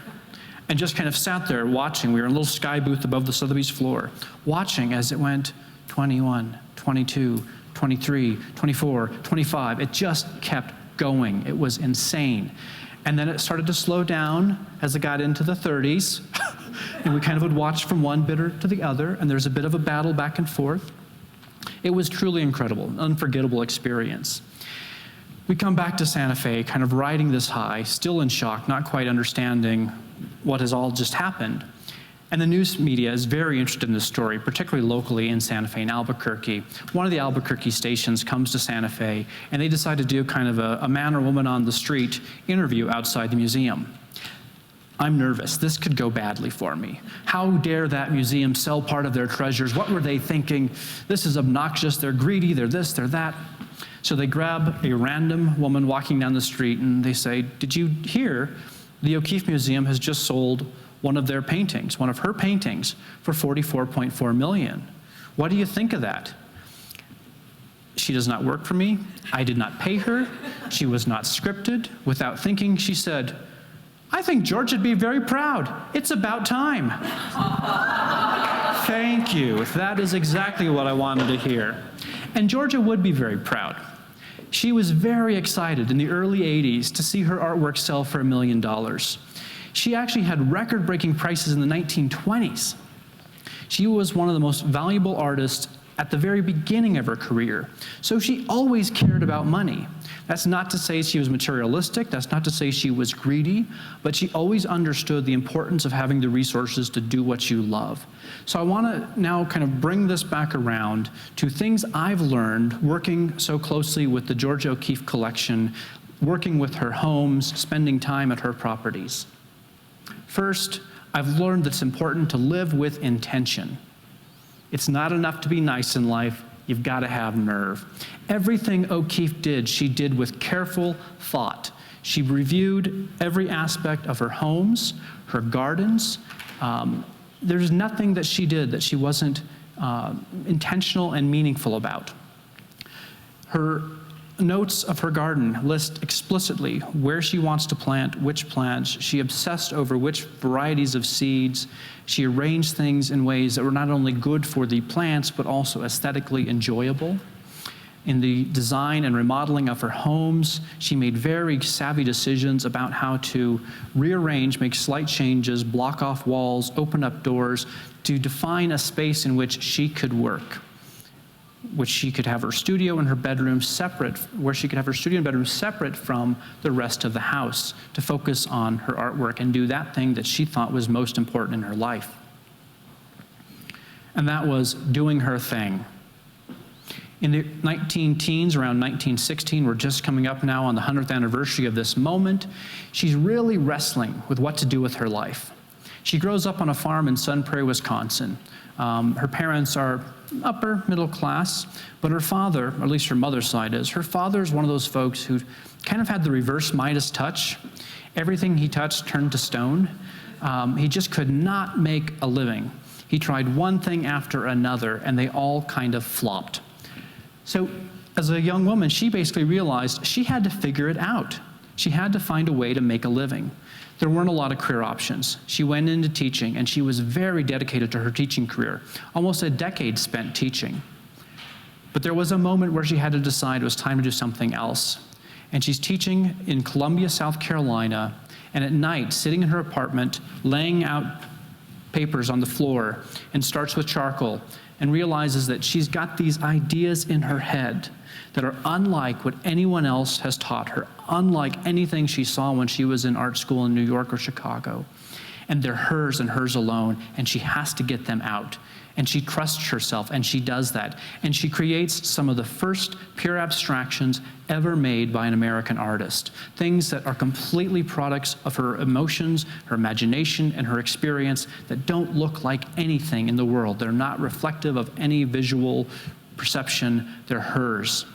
and just kind of sat there watching. We were in a little sky booth above the Sotheby's floor, watching as it went 21, 22, 23, 24, 25. It just kept going. It was insane. And then it started to slow down as it got into the 30s. And we kind of would watch from one bidder to the other, and there's a bit of a battle back and forth. It was truly incredible, an unforgettable experience. We come back to Santa Fe, kind of riding this high, still in shock, not quite understanding what has all just happened. And the news media is very interested in this story, particularly locally in Santa Fe and Albuquerque. One of the Albuquerque stations comes to Santa Fe, and they decide to do kind of a man or woman on the street interview outside the museum. I'm nervous. This could go badly for me. How dare that museum sell part of their treasures? What were they thinking? This is obnoxious. They're greedy. They're this, they're that. So they grab a random woman walking down the street, and they say, did you hear the O'Keeffe Museum has just sold one of their paintings, one of her paintings, for 44.4 million. What do you think of that? She does not work for me. I did not pay her. She was not scripted. Without thinking, she said, I think George would be very proud. It's about time. Thank you. That is exactly what I wanted to hear. And Georgia would be very proud. She was very excited in the early 80s to see her artwork sell for $1 million. She actually had record-breaking prices in the 1920s. She was one of the most valuable artists at the very beginning of her career. So she always cared about money. That's not to say she was materialistic, that's not to say she was greedy, but she always understood the importance of having the resources to do what you love. So I want to now kind of bring this back around to things I've learned working so closely with the Georgia O'Keeffe collection, working with her homes, spending time at her properties. First, I've learned that it's important to live with intention. It's not enough to be nice in life, you've got to have nerve. Everything O'Keeffe did, she did with careful thought. She reviewed every aspect of her homes, her gardens. There's nothing that she did that she wasn't intentional and meaningful about. Her notes of her garden list explicitly where she wants to plant, which plants. She obsessed over which varieties of seeds. She arranged things in ways that were not only good for the plants, but also aesthetically enjoyable. In the design and remodeling of her homes, she made very savvy decisions about how to rearrange, make slight changes, block off walls, open up doors, to define a space in which she could work. which she could have her studio and her bedroom separate, where she could have her studio and bedroom separate from the rest of the house to focus on her artwork and do that thing that she thought was most important in her life. And that was doing her thing. In the 19-teens, around 1916, we're just coming up now on the 100th anniversary of this moment, she's really wrestling with what to do with her life. She grows up on a farm in Sun Prairie, Wisconsin. Her parents are upper middle class, but her father, or at least her mother's side is, her father is one of those folks who kind of had the reverse Midas touch. Everything he touched turned to stone. He just could not make a living. He tried one thing after another, and they all kind of flopped. So as a young woman, she basically realized she had to figure it out. She had to find a way to make a living. There weren't a lot of career options. She went into teaching, and she was very dedicated to her teaching career, almost a decade spent teaching. But there was a moment where she had to decide it was time to do something else. And she's teaching in Columbia, South Carolina, and at night, sitting in her apartment, laying out papers on the floor, and starts with charcoal, and realizes that she's got these ideas in her head that are unlike what anyone else has taught her, unlike anything she saw when she was in art school in New York or Chicago. And they're hers and hers alone, and she has to get them out. And she trusts herself, and she does that. And she creates some of the first pure abstractions ever made by an American artist. Things that are completely products of her emotions, her imagination, and her experience that don't look like anything in the world. They're not reflective of any visual perception. They're hers.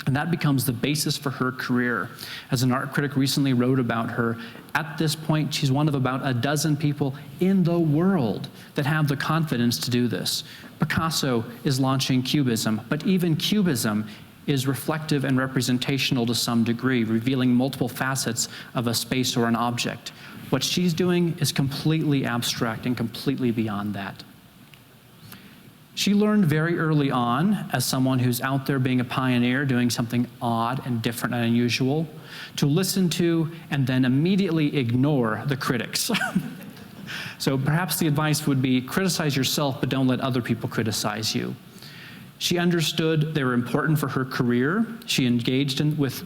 And that becomes the basis for her career. As an art critic recently wrote about her, at this point, she's one of about a dozen people in the world that have the confidence to do this. Picasso is launching Cubism, but even Cubism is reflective and representational to some degree, revealing multiple facets of a space or an object. What she's doing is completely abstract and completely beyond that. She learned very early on, as someone who's out there being a pioneer, doing something odd and different and unusual, to listen to and then immediately ignore the critics. So perhaps the advice would be criticize yourself, but don't let other people criticize you. She understood they were important for her career. She engaged with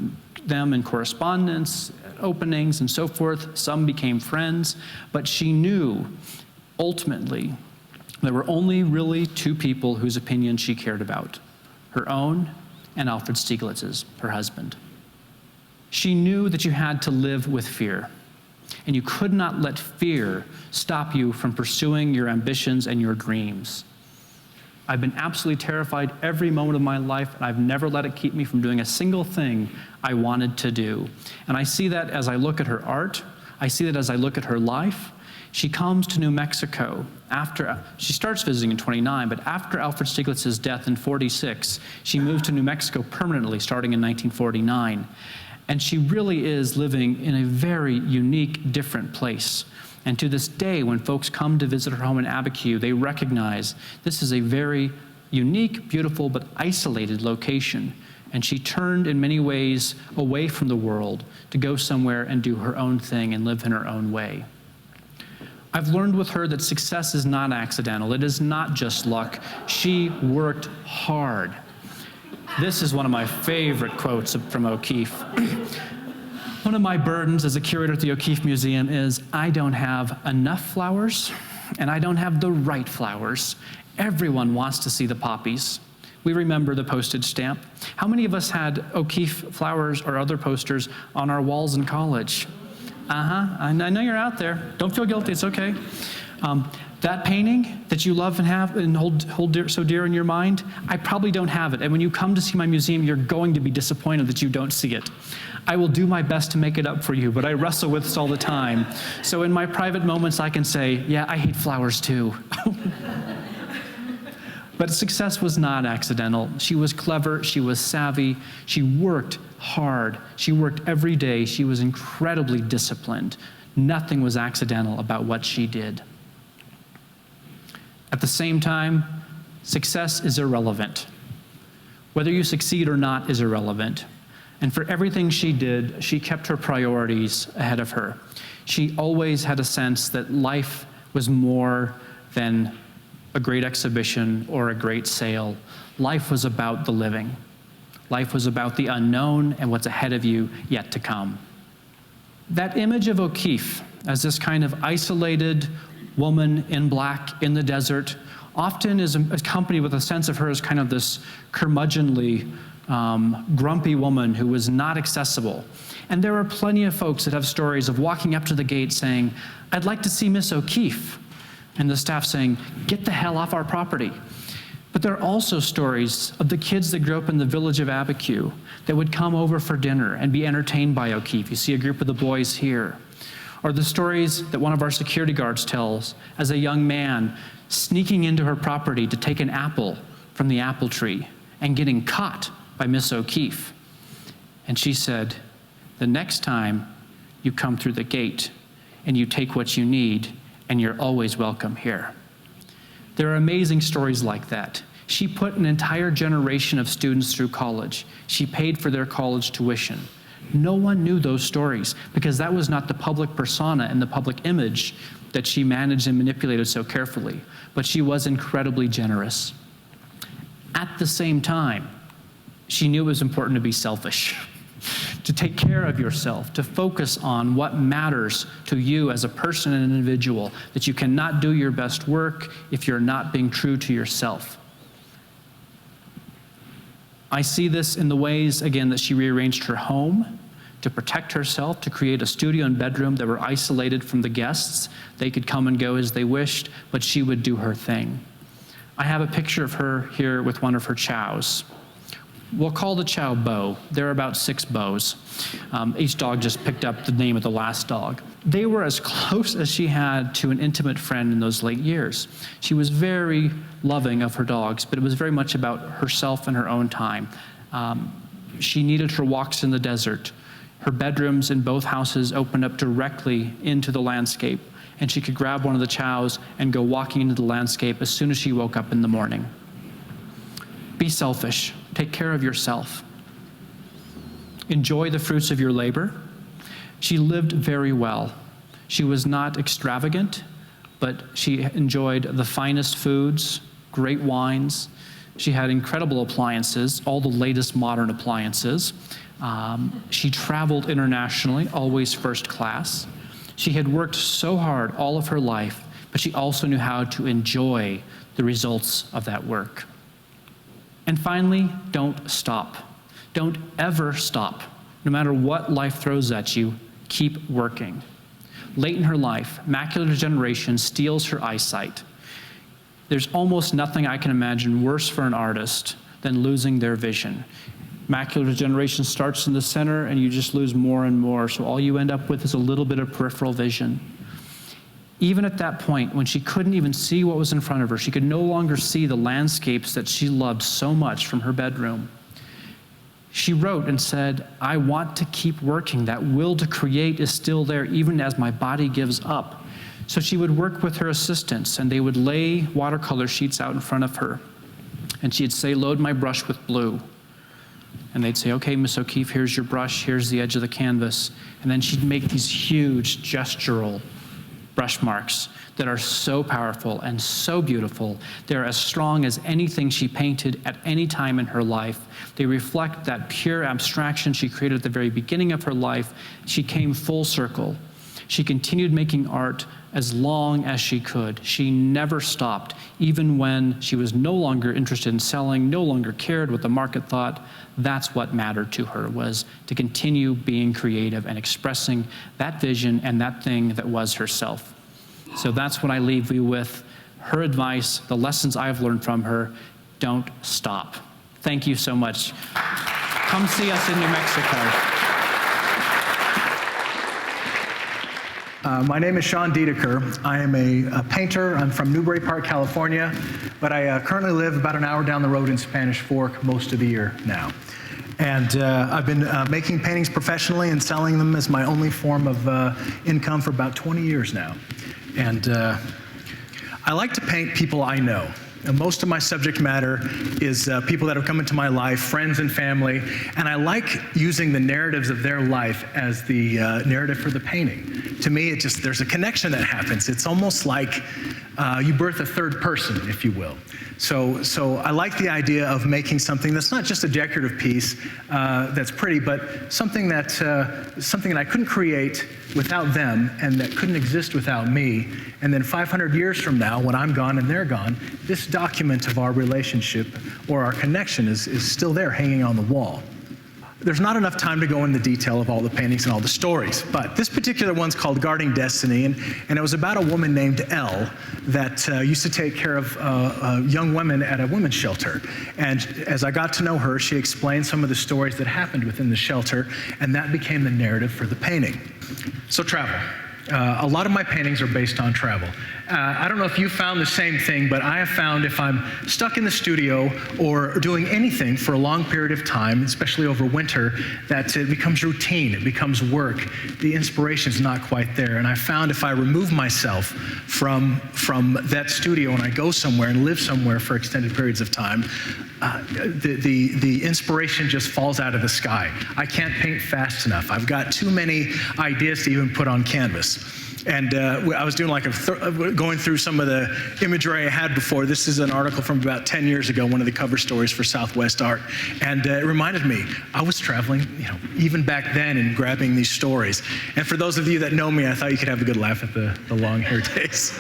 them in correspondence, openings, and so forth. Some became friends, but she knew ultimately there were only really two people whose opinion she cared about, her own and Alfred Stieglitz's, her husband. She knew that you had to live with fear, and you could not let fear stop you from pursuing your ambitions and your dreams. I've been absolutely terrified every moment of my life, and I've never let it keep me from doing a single thing I wanted to do. And I see that as I look at her art. I see that as I look at her life. She comes to New Mexico after, she starts visiting in 29, but after Alfred Stieglitz's death in 46, she moved to New Mexico permanently, starting in 1949. And she really is living in a very unique, different place. And to this day, when folks come to visit her home in Abiquiu, they recognize this is a very unique, beautiful, but isolated location. And she turned, in many ways, away from the world to go somewhere and do her own thing and live in her own way. I've learned with her that success is not accidental. It is not just luck. She worked hard. This is one of my favorite quotes from O'Keeffe. One of my burdens as a curator at the O'Keeffe Museum is I don't have enough flowers, and I don't have the right flowers. Everyone wants to see the poppies. We remember the postage stamp. How many of us had O'Keeffe flowers or other posters on our walls in college? I know you're out there. Don't feel guilty, it's okay. That painting that you love and have and hold dear, so dear in your mind, I probably don't have it. And when you come to see my museum, you're going to be disappointed that you don't see it. I will do my best to make it up for you, but I wrestle with this all the time. So in my private moments, I can say, yeah, I hate flowers too. But success was not accidental. She was clever, she was savvy, she worked hard, she worked every day, she was incredibly disciplined. Nothing was accidental about what she did. At the same time, success is irrelevant. Whether you succeed or not is irrelevant. And for everything she did, she kept her priorities ahead of her. She always had a sense that life was more than a great exhibition, or a great sale. Life was about the living. Life was about the unknown and what's ahead of you yet to come. That image of O'Keeffe as this kind of isolated woman in black in the desert often is accompanied with a sense of her as kind of this curmudgeonly, grumpy woman who was not accessible. And there are plenty of folks that have stories of walking up to the gate saying, "I'd like to see Miss O'Keeffe," and the staff saying, "Get the hell off our property." But there are also stories of the kids that grew up in the village of Abiquiu that would come over for dinner and be entertained by O'Keeffe. You see a group of the boys here. Or the stories that one of our security guards tells as a young man sneaking into her property to take an apple from the apple tree and getting caught by Miss O'Keeffe. And she said, "The next time you come through the gate and you take what you need, and you're always welcome here." There are amazing stories like that. She put an entire generation of students through college. She paid for their college tuition. No one knew those stories because that was not the public persona and the public image that she managed and manipulated so carefully. But she was incredibly generous. At the same time, she knew it was important to be selfish, to take care of yourself, to focus on what matters to you as a person and an individual, that you cannot do your best work if you're not being true to yourself. I see this in the ways, again, that she rearranged her home to protect herself, to create a studio and bedroom that were isolated from the guests. They could come and go as they wished, but she would do her thing. I have a picture of her here with one of her chows. We'll call the chow Bo. There are about 6 Bows. Each dog just picked up the name of the last dog. They were as close as she had to an intimate friend in those late years. She was very loving of her dogs, but it was very much about herself and her own time. She needed her walks in the desert. Her bedrooms in both houses opened up directly into the landscape, and she could grab one of the chows and go walking into the landscape as soon as she woke up in the morning. Be selfish. Take care of yourself. Enjoy the fruits of your labor. She lived very well. She was not extravagant, but she enjoyed the finest foods, great wines. She had incredible appliances, all the latest modern appliances. She traveled internationally, always first class. She had worked so hard all of her life, but she also knew how to enjoy the results of that work. And finally, don't stop. Don't ever stop. No matter what life throws at you, keep working. Late in her life, macular degeneration steals her eyesight. There's almost nothing I can imagine worse for an artist than losing their vision. Macular degeneration starts in the center and you just lose more and more, so all you end up with is a little bit of peripheral vision. Even at that point, when she couldn't even see what was in front of her, she could no longer see the landscapes that she loved so much from her bedroom. She wrote and said, "I want to keep working. That will to create is still there, even as my body gives up." So she would work with her assistants, and they would lay watercolor sheets out in front of her. And she'd say, "Load my brush with blue." And they'd say, "Okay, Miss O'Keeffe, here's your brush, here's the edge of the canvas." And then she'd make these huge gestural brush marks that are so powerful and so beautiful. They're as strong as anything she painted at any time in her life. They reflect that pure abstraction she created at the very beginning of her life. She came full circle. She continued making art as long as she could. She never stopped, even when she was no longer interested in selling, no longer cared what the market thought. That's what mattered to her, was to continue being creative and expressing that vision and that thing that was herself. So that's what I leave you with. Her advice, the lessons I've learned from her: don't stop. Thank you so much. Come see us in New Mexico. My name is Sean Diediker. I am a painter. I'm from Newbury Park, California, but I currently live about an hour down the road in Spanish Fork most of the year now. And I've been making paintings professionally and selling them as my only form of income for about 20 years now. And I like to paint people I know. And most of my subject matter is people that have come into my life, friends and family, and I like using the narratives of their life as the narrative for the painting. To me, there's a connection that happens. It's almost like you birth a third person, if you will. So I like the idea of making something that's not just a decorative piece that's pretty, but something that I couldn't create without them and that couldn't exist without me. And then 500 years from now, when I'm gone and they're gone, this document of our relationship or our connection is still there hanging on the wall. There's not enough time to go into detail of all the paintings and all the stories, but this particular one's called Guarding Destiny, and it was about a woman named Elle that used to take care of young women at a women's shelter. And as I got to know her, she explained some of the stories that happened within the shelter, and that became the narrative for the painting. So travel. A lot of my paintings are based on travel. I don't know if you found the same thing, but I have found if I'm stuck in the studio or doing anything for a long period of time, especially over winter, that it becomes routine, it becomes work. The inspiration's not quite there. And I found if I remove myself from that studio and I go somewhere and live somewhere for extended periods of time, the inspiration just falls out of the sky. I can't paint fast enough. I've got too many ideas to even put on canvas. And I was doing going through some of the imagery I had before. This is an article from about 10 years ago, one of the cover stories for Southwest Art. And it reminded me, I was traveling, even back then and grabbing these stories. And for those of you that know me, I thought you could have a good laugh at the long hair days.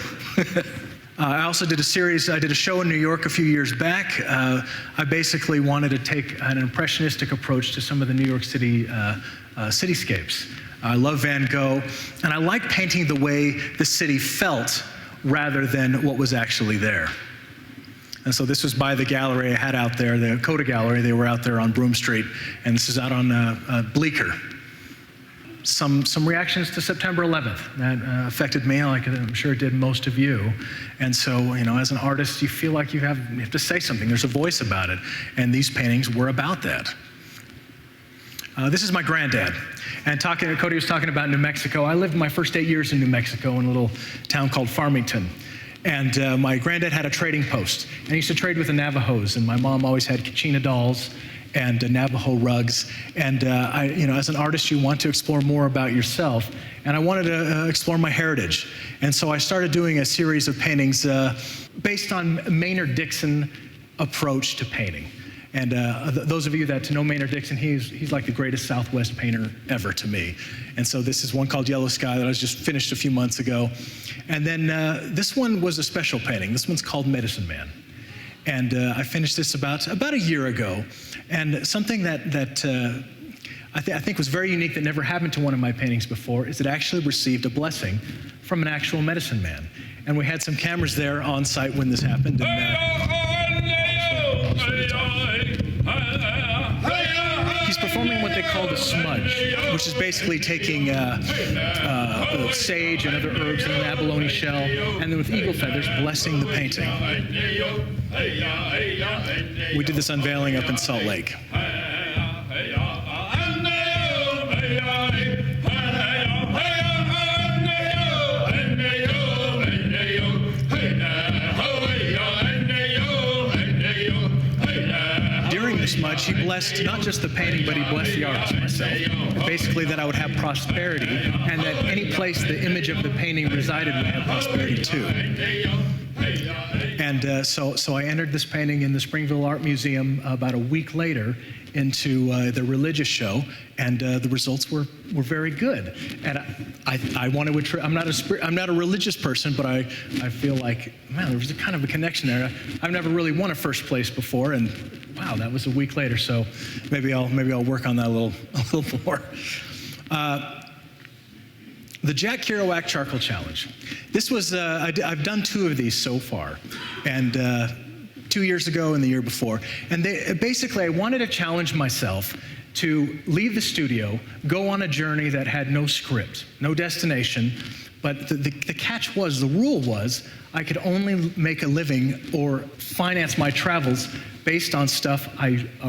I also did I did a show in New York a few years back. I basically wanted to take an impressionistic approach to some of the New York City cityscapes. I love Van Gogh, and I like painting the way the city felt rather than what was actually there. And so this was by the gallery I had out there, the Cody Gallery. They were out there on Broome Street, and this is out on Bleecker. Some reactions to September 11th that affected me, like I'm sure it did most of you. And so, as an artist, you feel like you have to say something. There's a voice about it, and these paintings were about that. This is my granddad. And Cody was talking about New Mexico. I lived my first 8 years in New Mexico in a little town called Farmington. And my granddad had a trading post, and he used to trade with the Navajos. And my mom always had Kachina dolls and Navajo rugs. And as an artist, you want to explore more about yourself. And I wanted to explore my heritage. And so I started doing a series of paintings based on Maynard Dixon approach to painting. And those of you that know Maynard Dixon, he's like the greatest Southwest painter ever to me. And so this is one called Yellow Sky that I just finished a few months ago. And then this one was a special painting. This one's called Medicine Man. And I finished this about a year ago. And something that I think was very unique that never happened to one of my paintings before is it actually received a blessing from an actual medicine man. And we had some cameras there on site when this happened. He's performing what they call the smudge, which is basically taking sage and other herbs in an abalone shell, and then with eagle feathers blessing the painting. We did this unveiling up in Salt Lake. Smudge, he blessed not just the painting, but he blessed the artist, myself. And basically that I would have prosperity, and that any place the image of the painting resided would have prosperity too. And so I entered this painting in the Springville Art Museum about a week later into the religious show, and the results were very good. And I want to. I'm not a religious person, but I feel like, man, there was a kind of a connection there. I've never really won a first place before, and wow, that was a week later. So maybe I'll work on that a little more. The Jack Kerouac Charcoal Challenge. This was I've done 2 of these so far, and 2 years ago and the year before. And basically, I wanted to challenge myself to leave the studio, go on a journey that had no script, no destination. But the catch was, the rule was, I could only make a living or finance my travels based on stuff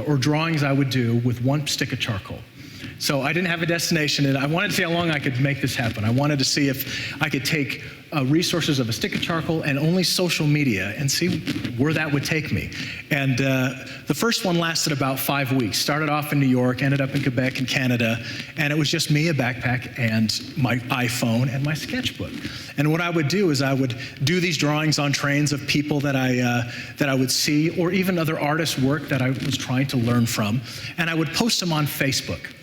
or drawings I would do with 1 stick of charcoal. So I didn't have a destination, and I wanted to see how long I could make this happen. I wanted to see if I could take resources of a stick of charcoal and only social media and see where that would take me. And the first one lasted about 5 weeks. Started off in New York, ended up in Quebec in Canada, and it was just me, a backpack, and my iPhone and my sketchbook. And what I would do is I would do these drawings on trains of people that I would see, or even other artists' work that I was trying to learn from, and I would post them on Facebook.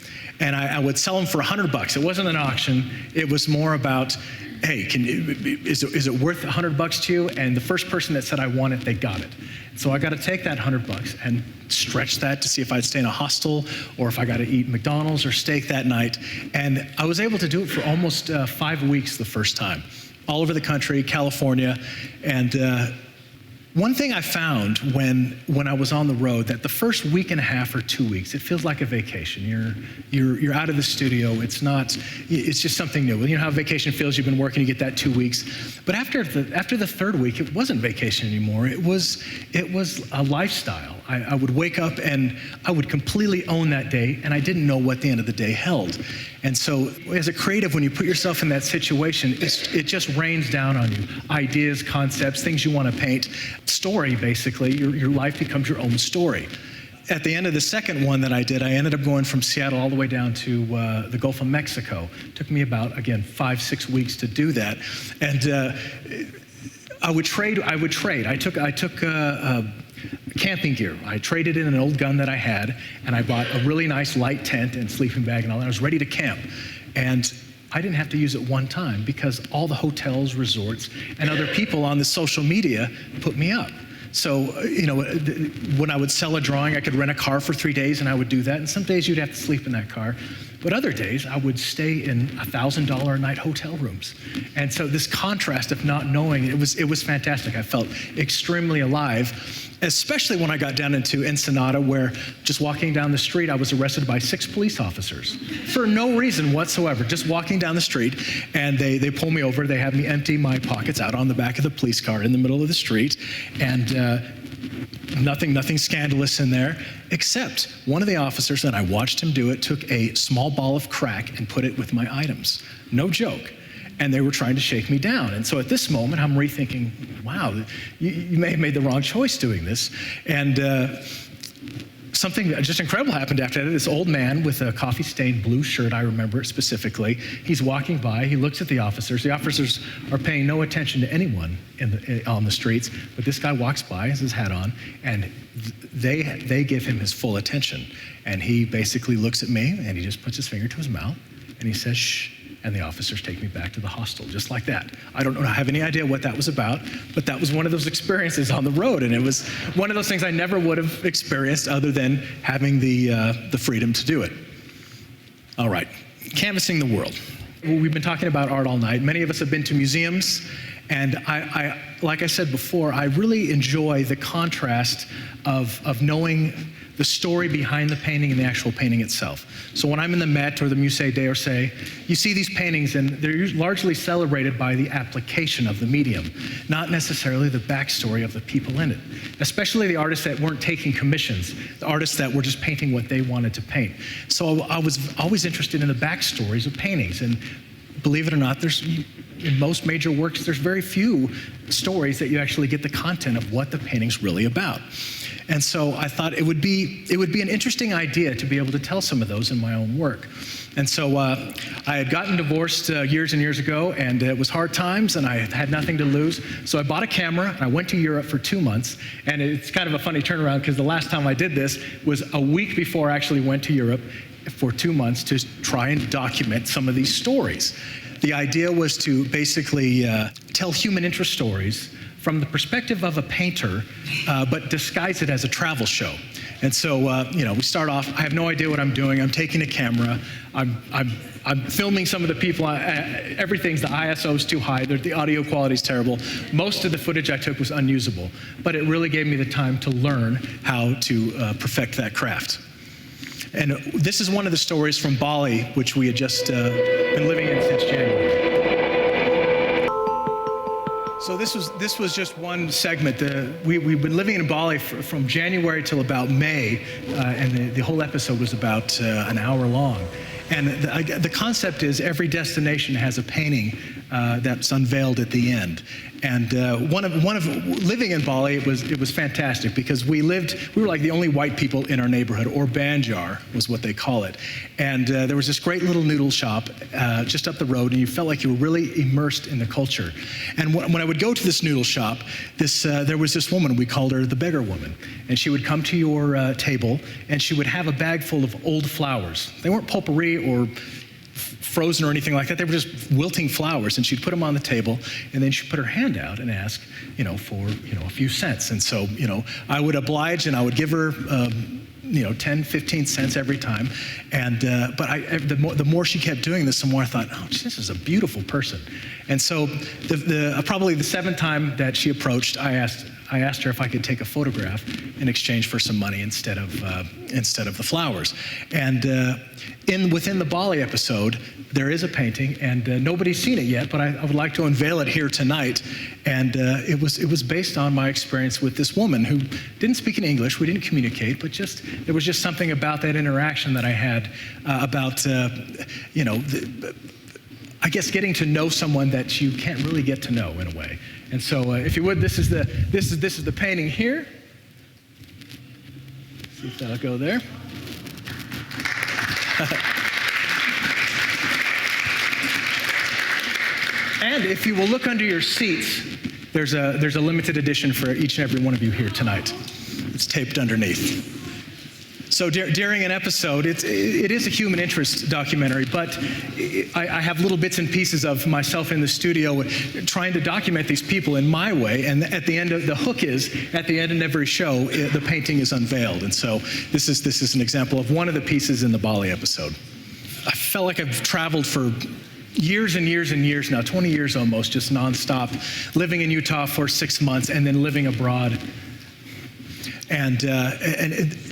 And I would sell them for $100. It wasn't an auction. It was more about, hey, is it worth $100 to you? And the first person that said I want it, they got it. So I got to take that $100 and stretch that to see if I'd stay in a hostel or if I got to eat McDonald's or steak that night. And I was able to do it for almost 5 weeks the first time, all over the country, California. And one thing I found when I was on the road, that the first week and a half or 2 weeks, it feels like a vacation. You're out of the studio. It's just something new. You know how vacation feels? You've been working, you get that 2 weeks. But after the third week, it wasn't vacation anymore. It was a lifestyle. I would wake up and I would completely own that day, and I didn't know what the end of the day held. And so as a creative, when you put yourself in that situation, it just rains down on you. Ideas, concepts, things you want to paint. Story, basically. Your life becomes your own story. At the end of the second one that I did, I ended up going from Seattle all the way down to the Gulf of Mexico. It took me about, again, 5-6 weeks to do that. And I would trade. I took camping gear. I traded in an old gun that I had, and I bought a really nice light tent and sleeping bag and all that. I was ready to camp. And I didn't have to use it one time because all the hotels, resorts, and other people on the social media put me up. So, when I would sell a drawing, I could rent a car for 3 days, and I would do that. And some days you'd have to sleep in that car. But other days, I would stay in $1,000 a night hotel rooms. And so this contrast of not knowing, it was fantastic. I felt extremely alive, especially when I got down into Ensenada, where just walking down the street, I was arrested by 6 police officers for no reason whatsoever, just walking down the street. And they pull me over. They have me empty my pockets out on the back of the police car in the middle of the street. And nothing scandalous in there, except one of the officers, and I watched him do it, took a small ball of crack and put it with my items. No joke. And they were trying to shake me down. And so at this moment, I'm rethinking, wow, you may have made the wrong choice doing this. And something just incredible happened after that. This old man with a coffee-stained blue shirt, I remember it specifically. He's walking by, he looks at the officers. The officers are paying no attention to anyone on the streets, but this guy walks by, has his hat on, and they give him his full attention. And he basically looks at me, and he just puts his finger to his mouth, and he says, shh. And the officers take me back to the hostel, just like that. I don't have any idea what that was about, but that was one of those experiences on the road, and it was one of those things I never would have experienced other than having the freedom to do it. All right, canvassing the world. We've been talking about art all night. Many of us have been to museums, and I like I said before, I really enjoy the contrast of knowing the story behind the painting and the actual painting itself. So when I'm in the Met or the Musée d'Orsay, you see these paintings and they're largely celebrated by the application of the medium, not necessarily the backstory of the people in it, especially the artists that weren't taking commissions, the artists that were just painting what they wanted to paint. So I was always interested in the backstories of paintings, and believe it or not, in most major works, there's very few stories that you actually get the content of what the painting's really about. And so I thought it would be an interesting idea to be able to tell some of those in my own work. And so I had gotten divorced years and years ago, and it was hard times, and I had nothing to lose. So I bought a camera, and I went to Europe for 2 months. And it's kind of a funny turnaround, because the last time I did this was a week before I actually went to Europe for 2 months to try and document some of these stories. The idea was to basically tell human interest stories from the perspective of a painter, but disguise it as a travel show. And so, we start off, I have no idea what I'm doing. I'm taking a camera. I'm filming some of the people. The ISO is too high. The audio quality is terrible. Most of the footage I took was unusable, but it really gave me the time to learn how to perfect that craft. And this is one of the stories from Bali, which we had just been living in since January. So this was just one segment. We've been living in Bali from January till about May, and the whole episode was about an hour long. And the concept is every destination has a painting that's unveiled at the end. And one of living in Bali, it was fantastic because we were like the only white people in our neighborhood, or Banjar was what they call it. And there was this great little noodle shop just up the road, and you felt like you were really immersed in the culture. And when I would go to this noodle shop, there was this woman, we called her the beggar woman, and she would come to your table, and she would have a bag full of old flowers. They weren't potpourri or frozen or anything like that. They were just wilting flowers, and she'd put them on the table, and then she'd put her hand out and ask, for a few cents. And so, I would oblige, and I would give her 10, 15 cents every time. And but the more she kept doing this, the more I thought, oh, this is a beautiful person. And so probably the seventh time that she approached, I asked her if I could take a photograph in exchange for some money instead of the flowers. And within the Bali episode, there is a painting, and nobody's seen it yet, but I would like to unveil it here tonight. And it was based on my experience with this woman who didn't speak in English. We didn't communicate, but there was just something about that interaction that I had about I guess getting to know someone that you can't really get to know in a way. And so, if you would, this is the painting here. See if that'll go there. And if you will look under your seats, there's a limited edition for each and every one of you here tonight. It's taped underneath. So during an episode, it is a human interest documentary, but I have little bits and pieces of myself in the studio trying to document these people in my way. And at the end of the hook is, at the end of every show, the painting is unveiled. And so this is an example of one of the pieces in the Bali episode. I felt like I've traveled for years and years and years now, 20 years almost, just nonstop, living in Utah for 6 months and then living abroad. And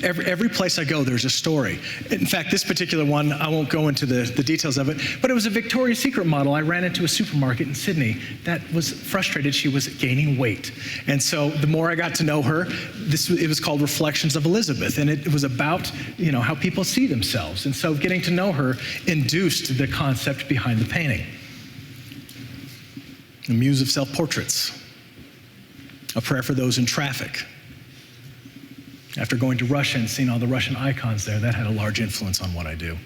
every place I go, there's a story. In fact, this particular one, I won't go into the details of it, but it was a Victoria's Secret model I ran into a supermarket in Sydney that was frustrated she was gaining weight. And so the more I got to know her, it was called Reflections of Elizabeth, and it was about how people see themselves. And so getting to know her induced the concept behind the painting. A muse of self-portraits, a prayer for those in traffic. After going to Russia and seeing all the Russian icons there, that had a large influence on what I do.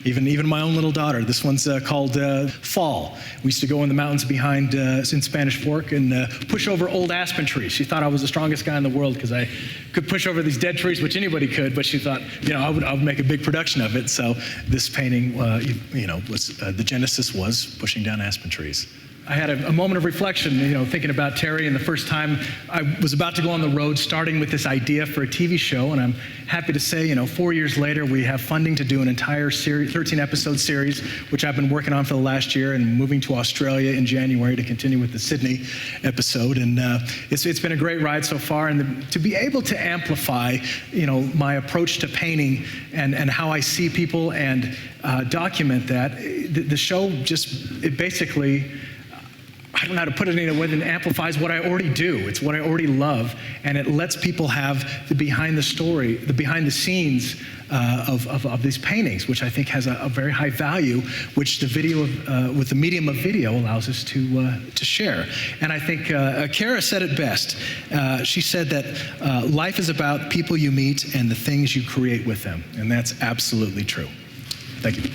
Even my own little daughter, this one's called Fall. We used to go in the mountains behind in Spanish Fork and push over old aspen trees. She thought I was the strongest guy in the world because I could push over these dead trees, which anybody could, but she thought, I would make a big production of it. So this painting, was the genesis was pushing down aspen trees. I had a moment of reflection, thinking about Terry, and the first time I was about to go on the road, starting with this idea for a TV show, and I'm happy to say, 4 years later, we have funding to do an entire 13-episode series, which I've been working on for the last year, and moving to Australia in January to continue with the Sydney episode, and it's been a great ride so far, and to be able to amplify, my approach to painting and how I see people and document that, the show it basically, I don't know how to put it in a way that amplifies what I already do. It's what I already love, and it lets people have the behind the story, the behind the scenes of these paintings, which I think has a very high value, which the video with the medium of video allows us to share. And I think Kara said it best. She said that life is about people you meet and the things you create with them, and that's absolutely true. Thank you.